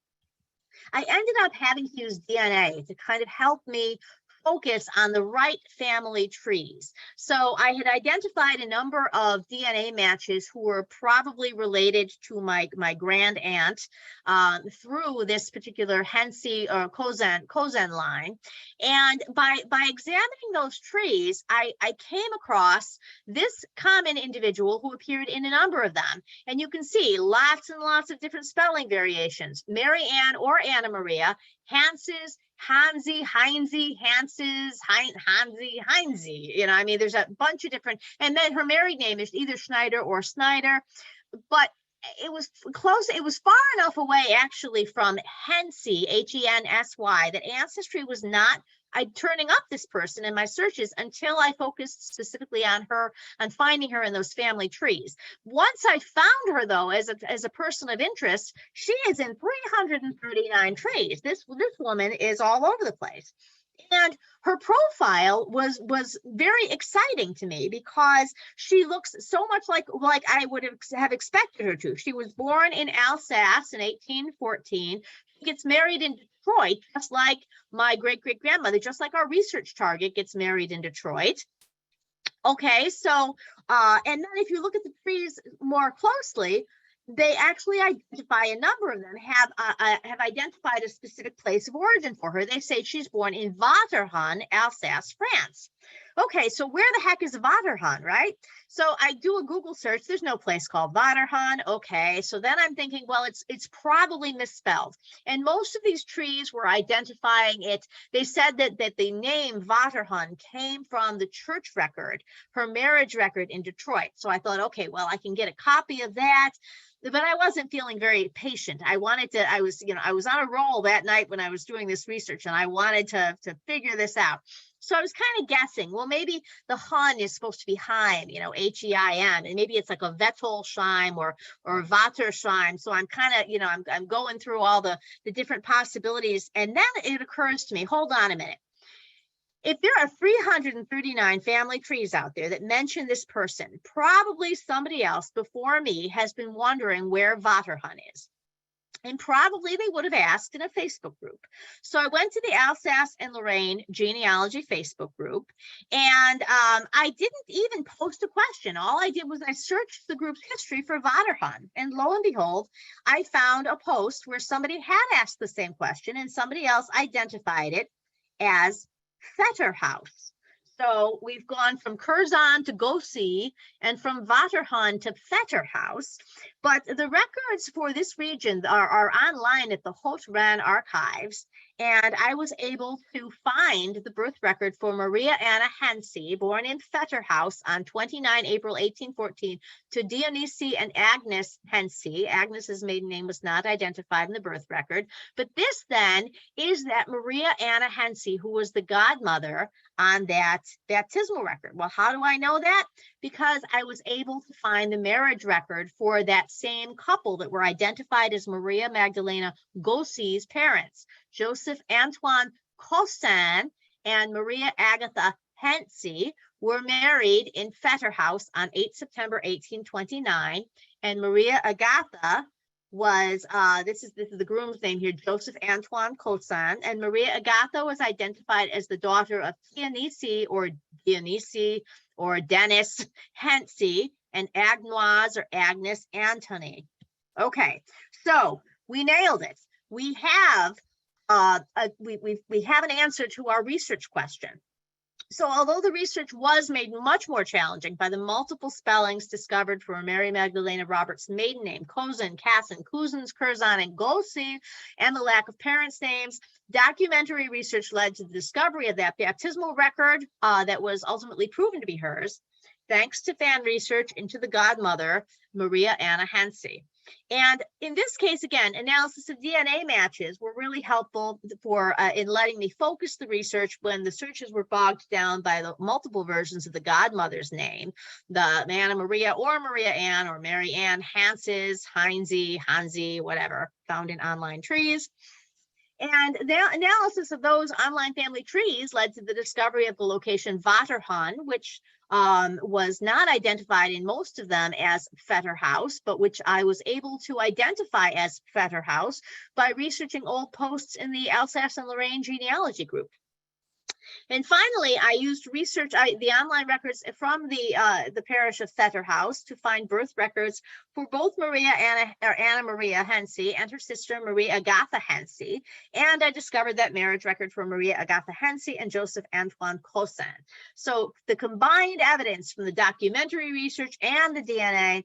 I ended up having to use DNA to kind of help me focus on the right family trees. So I had identified a number of DNA matches who were probably related to my grand aunt through this particular Hensey or Curzon line. And by examining those trees, I came across this common individual who appeared in a number of them. And you can see lots and lots of different spelling variations. Mary Ann or Anna Maria, Hanses, Hansi, Heinze, Hanses, Hansi, Heinze. There's a bunch of different, and then her married name is either Schneider or Snyder, but it was close. It was far enough away actually from Hensey, Hensy, that Ancestry was not turning up this person in my searches until I focused specifically on her, on finding her in those family trees. Once I found her, though, as a person of interest, she is in 339 trees. This woman is all over the place. And her profile was very exciting to me because she looks so much like I would have expected her to. She was born in Alsace in 1814. She gets married in Detroit, just like my great-great-grandmother, just like our research target gets married in Detroit. Okay, so, and then if you look at the trees more closely, they actually identify, a number of them have identified a specific place of origin for her. They say she's born in Vaterhun, Alsace, France. Okay, so where the heck is Vaterhun, right? So I do a Google search. There's no place called Vaterhun. Okay, so then I'm thinking, well, it's probably misspelled. And most of these trees were identifying it. They said that the name Vaterhun came from the church record, her marriage record in Detroit. So I thought, okay, well, I can get a copy of that. But I wasn't feeling very patient. I was on a roll that night when I was doing this research, and I wanted to figure this out. So I was kind of guessing, well, maybe the Hun is supposed to be Heim, Heim, and maybe it's like a Vettelsheim or Vatersheim. So I'm kind of, I'm going through all the different possibilities. And then it occurs to me, hold on a minute. if there are 339 family trees out there that mention this person, probably somebody else before me has been wondering where Vaterhun is. And probably they would have asked in a Facebook group. So I went to the Alsace and Lorraine Genealogy Facebook group, and I didn't even post a question. All I did was I searched the group's history for Vaterhun, and lo and behold, I found a post where somebody had asked the same question, and somebody else identified it as Vetterhaus. So we've gone from Curzon to Gossee and from Vaterhun to Vetterhaus. But the records for this region are online at the Haute-Rhin archives. And I was able to find the birth record for Maria Anna Hense, born in Vetterhaus on 29 April 1814, to Dionisi and Agnes Hense. Agnes's maiden name was not identified in the birth record. But this then is that Maria Anna Hense, who was the godmother on that baptismal record. Well, how do I know that? Because I was able to find the marriage record for that same couple that were identified as Maria Magdalena Gossee's parents. Joseph Antoine Cousin and Maria Agatha Hense were married in Vetterhaus on 8 September 1829, and Maria Agatha was this is the groom's name here, Joseph Antoine Cousin, and Maria Agatha was identified as the daughter of Dionisi or Dennis Hense and Agnoise or Agnes Antony. Okay, so we nailed it. We have we have an answer to our research question. So although the research was made much more challenging by the multiple spellings discovered for Mary Magdalena Roberts' maiden name, Cousin, Cassin, Cousins, Curzon, and Gossee, and the lack of parents' names, documentary research led to the discovery of that baptismal record that was ultimately proven to be hers, thanks to fan research into the godmother, Maria Anna Hense. And in this case, again, analysis of DNA matches were really helpful for in letting me focus the research when the searches were bogged down by the multiple versions of the godmother's name, the Anna Maria or Maria Ann or Mary Ann Hanses, Hansi, whatever, found in online trees. And the analysis of those online family trees led to the discovery of the location Vaterhun, which was not identified in most of them as Vetterhaus, but which I was able to identify as Vetterhaus by researching old posts in the Alsace and Lorraine Genealogy Group. And finally, I used the online records from the parish of Vetterhaus to find birth records for both Anna Maria Hense and her sister Maria Agatha Hense. And I discovered that marriage record for Maria Agatha Hense and Joseph Antoine Cousin. So the combined evidence from the documentary research and the DNA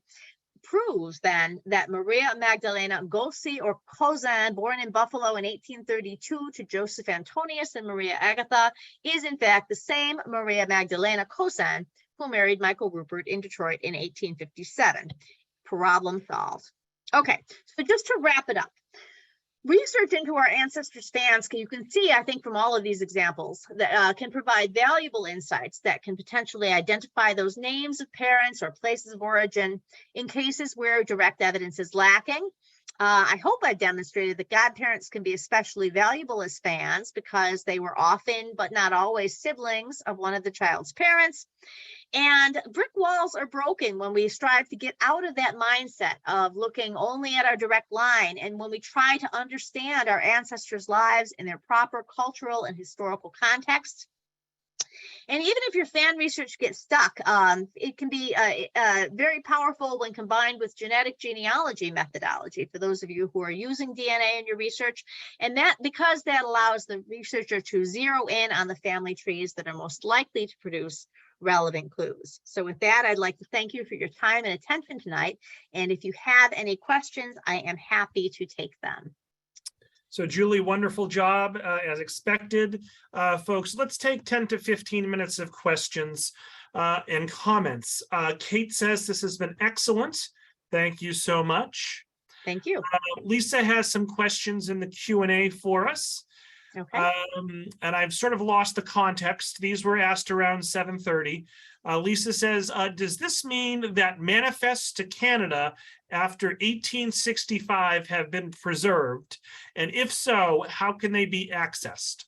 proves then that Maria Magdalena Gossee or Cousin, born in Buffalo in 1832 to Joseph Antonius and Maria Agatha, is in fact the same Maria Magdalena Cousin who married Michael Rupert in Detroit in 1857. Problem solved. Okay, so just to wrap it up, research into our ancestors' fans, you can see, I think, from all of these examples, that can provide valuable insights that can potentially identify those names of parents or places of origin in cases where direct evidence is lacking. I hope I demonstrated that godparents can be especially valuable as fans because they were often, but not always, siblings of one of the child's parents. And brick walls are broken when we strive to get out of that mindset of looking only at our direct line, and when we try to understand our ancestors' lives in their proper cultural and historical context. And even if your fan research gets stuck, it can be very powerful when combined with genetic genealogy methodology for those of you who are using DNA in your research. And that because that allows the researcher to zero in on the family trees that are most likely to produce relevant clues. So with that, I'd like to thank you for your time and attention tonight. And if you have any questions, I am happy to take them. So Julie, wonderful job as expected. Folks, let's take 10 to 15 minutes of questions and comments. Kate says this has been excellent. Thank you so much. Thank you. Lisa has some questions in the Q&A for us. Okay. And I've sort of lost the context. These were asked around 7:30. Lisa says, does this mean that manifests to Canada after 1865 have been preserved? And if so, how can they be accessed?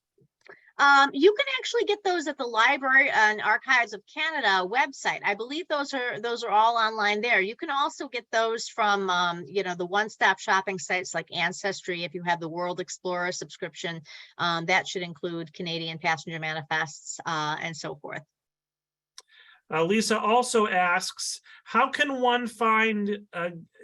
You can actually get those at the Library and Archives of Canada website. I believe those are all online there. You can also get those from the one-stop shopping sites like Ancestry. If you have the World Explorer subscription, that should include Canadian passenger manifests and so forth. Lisa also asks, how can one find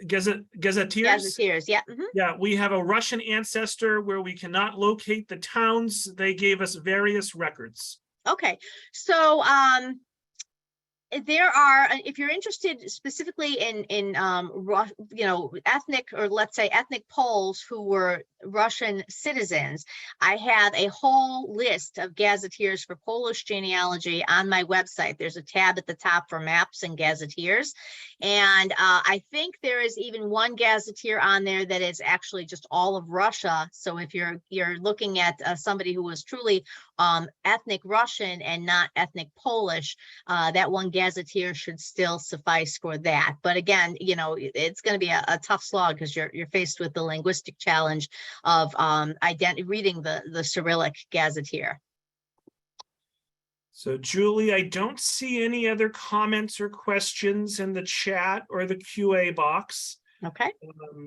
gazetteers? Gazetteers, yeah. Yeah, we have a Russian ancestor where we cannot locate the towns. They gave us various records. Okay, so there are, if you're interested specifically in ethnic, or let's say ethnic Poles who were Russian citizens, I have a whole list of gazetteers for Polish genealogy on my website. There's a tab at the top for maps and gazetteers. And I think there is even one gazetteer on there that is actually just all of Russia. So if you're looking at somebody who was truly ethnic Russian and not ethnic Polish, that one gazetteer should still suffice for that. But again, it's going to be a tough slog because you're faced with the linguistic challenge of reading the Cyrillic gazetteer. So Julie, I don't see any other comments or questions in the chat or the QA box. Okay.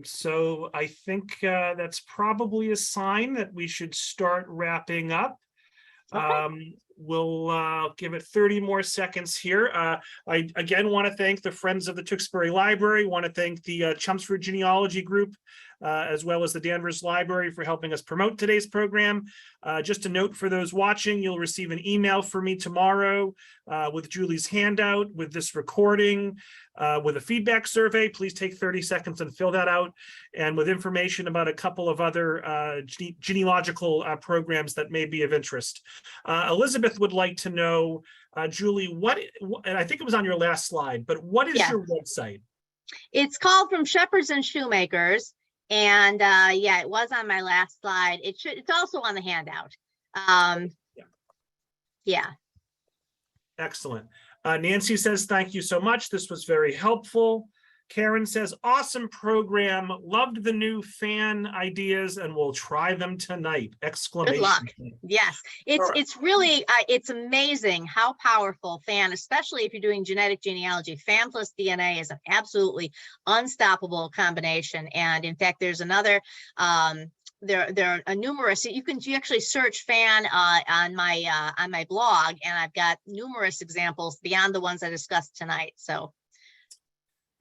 So I think that's probably a sign that we should start wrapping up. Okay. We'll give it 30 more seconds here. I again want to thank the Friends of the Tewksbury Library, want to thank the Tewksbury Genealogy Group, as well as the Danvers Library for helping us promote today's program. Just a note for those watching, you'll receive an email from me tomorrow with Julie's handout, with this recording, with a feedback survey. Please take 30 seconds and fill that out, and with information about a couple of other genealogical programs that may be of interest. Elizabeth would like to know, Julie, and I think it was on your last slide, but what is your website? It's called From Shepherds and Shoemakers. And yeah, it was on my last slide. It's also on the handout. Yeah. Excellent. Nancy says, thank you so much. This was very helpful. Karen says, awesome program. Loved the new fan ideas and we'll try them tonight. Exclamation. Good luck. Yes, it's really, it's amazing how powerful fan, especially if you're doing genetic genealogy, fan plus DNA is an absolutely unstoppable combination. And in fact, there's another, there are numerous, you actually search fan on my blog, and I've got numerous examples beyond the ones I discussed tonight. So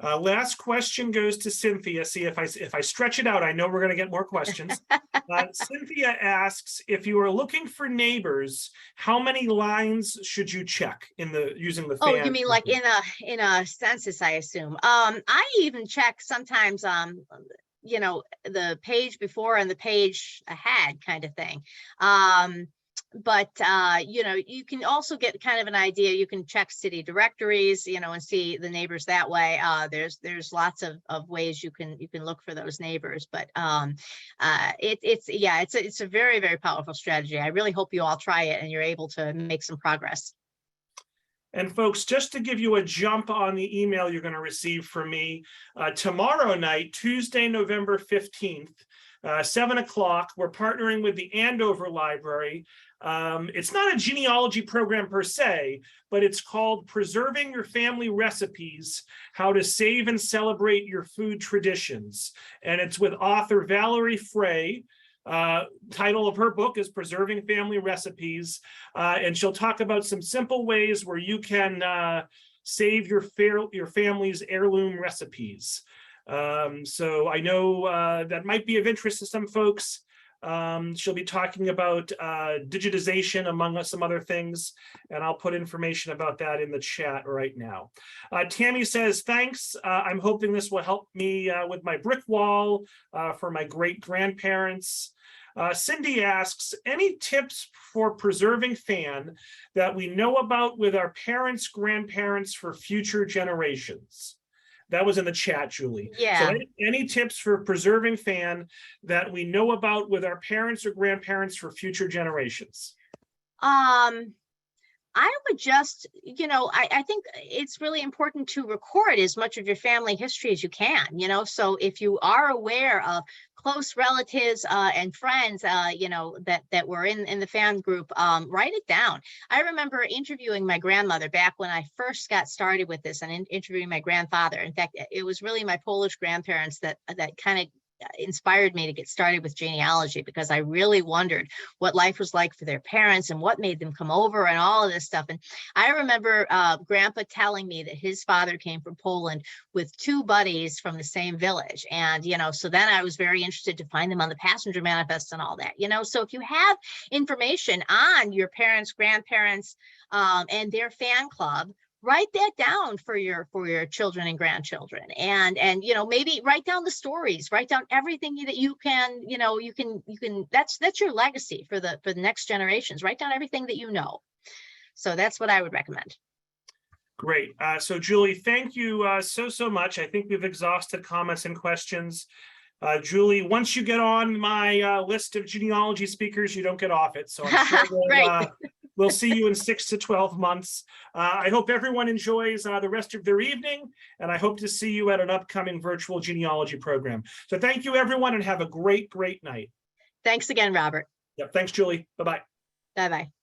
last question goes to Cynthia. See, if I stretch it out, I know we're going to get more questions. Cynthia asks, if you are looking for neighbors, how many lines should you check using the fan? Oh, you mean like in a census, I assume. I even check sometimes the page before and the page ahead kind of thing. But you can also get kind of an idea. You can check city directories, and see the neighbors that way. There's lots of ways you can look for those neighbors. But it's a very, very powerful strategy. I really hope you all try it and you're able to make some progress. And folks, just to give you a jump on the email you're going to receive from me, tomorrow night, Tuesday, November 15th, 7 o'clock, we're partnering with the Andover Library. It's not a genealogy program per se, but it's called Preserving Your Family Recipes, How to Save and Celebrate Your Food Traditions. And it's with author Valerie Frey. Title of her book is Preserving Family Recipes, and she'll talk about some simple ways where you can save your family's heirloom recipes. So I know that might be of interest to some folks. She'll be talking about digitization among some other things, and I'll put information about that in the chat right now. Tammy says, thanks. I'm hoping this will help me with my brick wall for my great-grandparents. Cindy asks, any tips for preserving fan that we know about with our parents, grandparents for future generations? That was in the chat, Julie. Yeah. So any tips for preserving fan that we know about with our parents or grandparents for future generations? I would just, I think it's really important to record as much of your family history as you can, so if you are aware of close relatives and friends, that were in the fan group, write it down. I remember interviewing my grandmother back when I first got started with this, and interviewing my grandfather. In fact, it was really my Polish grandparents that kind of inspired me to get started with genealogy, because I really wondered what life was like for their parents and what made them come over and all of this stuff. And I remember Grandpa telling me that his father came from Poland with 2 buddies from the same village. And, so then I was very interested to find them on the passenger manifest and all that, so if you have information on your parents, grandparents, and their fan club, write that down for your children and grandchildren, and maybe write down the stories, write down everything that you can, you can, that's your legacy for the next generations. Write down everything that you know. So that's what I would recommend. Great. So Julie, thank you so much. I think we've exhausted comments and questions. Julie, once you get on my list of genealogy speakers, you don't get off it. So I'm sure we'll see you in 6 to 12 months. I hope everyone enjoys the rest of their evening, and I hope to see you at an upcoming virtual genealogy program. So thank you, everyone, and have a great night. Thanks again, Robert. Yep. Thanks, Julie. Bye-bye. Bye-bye.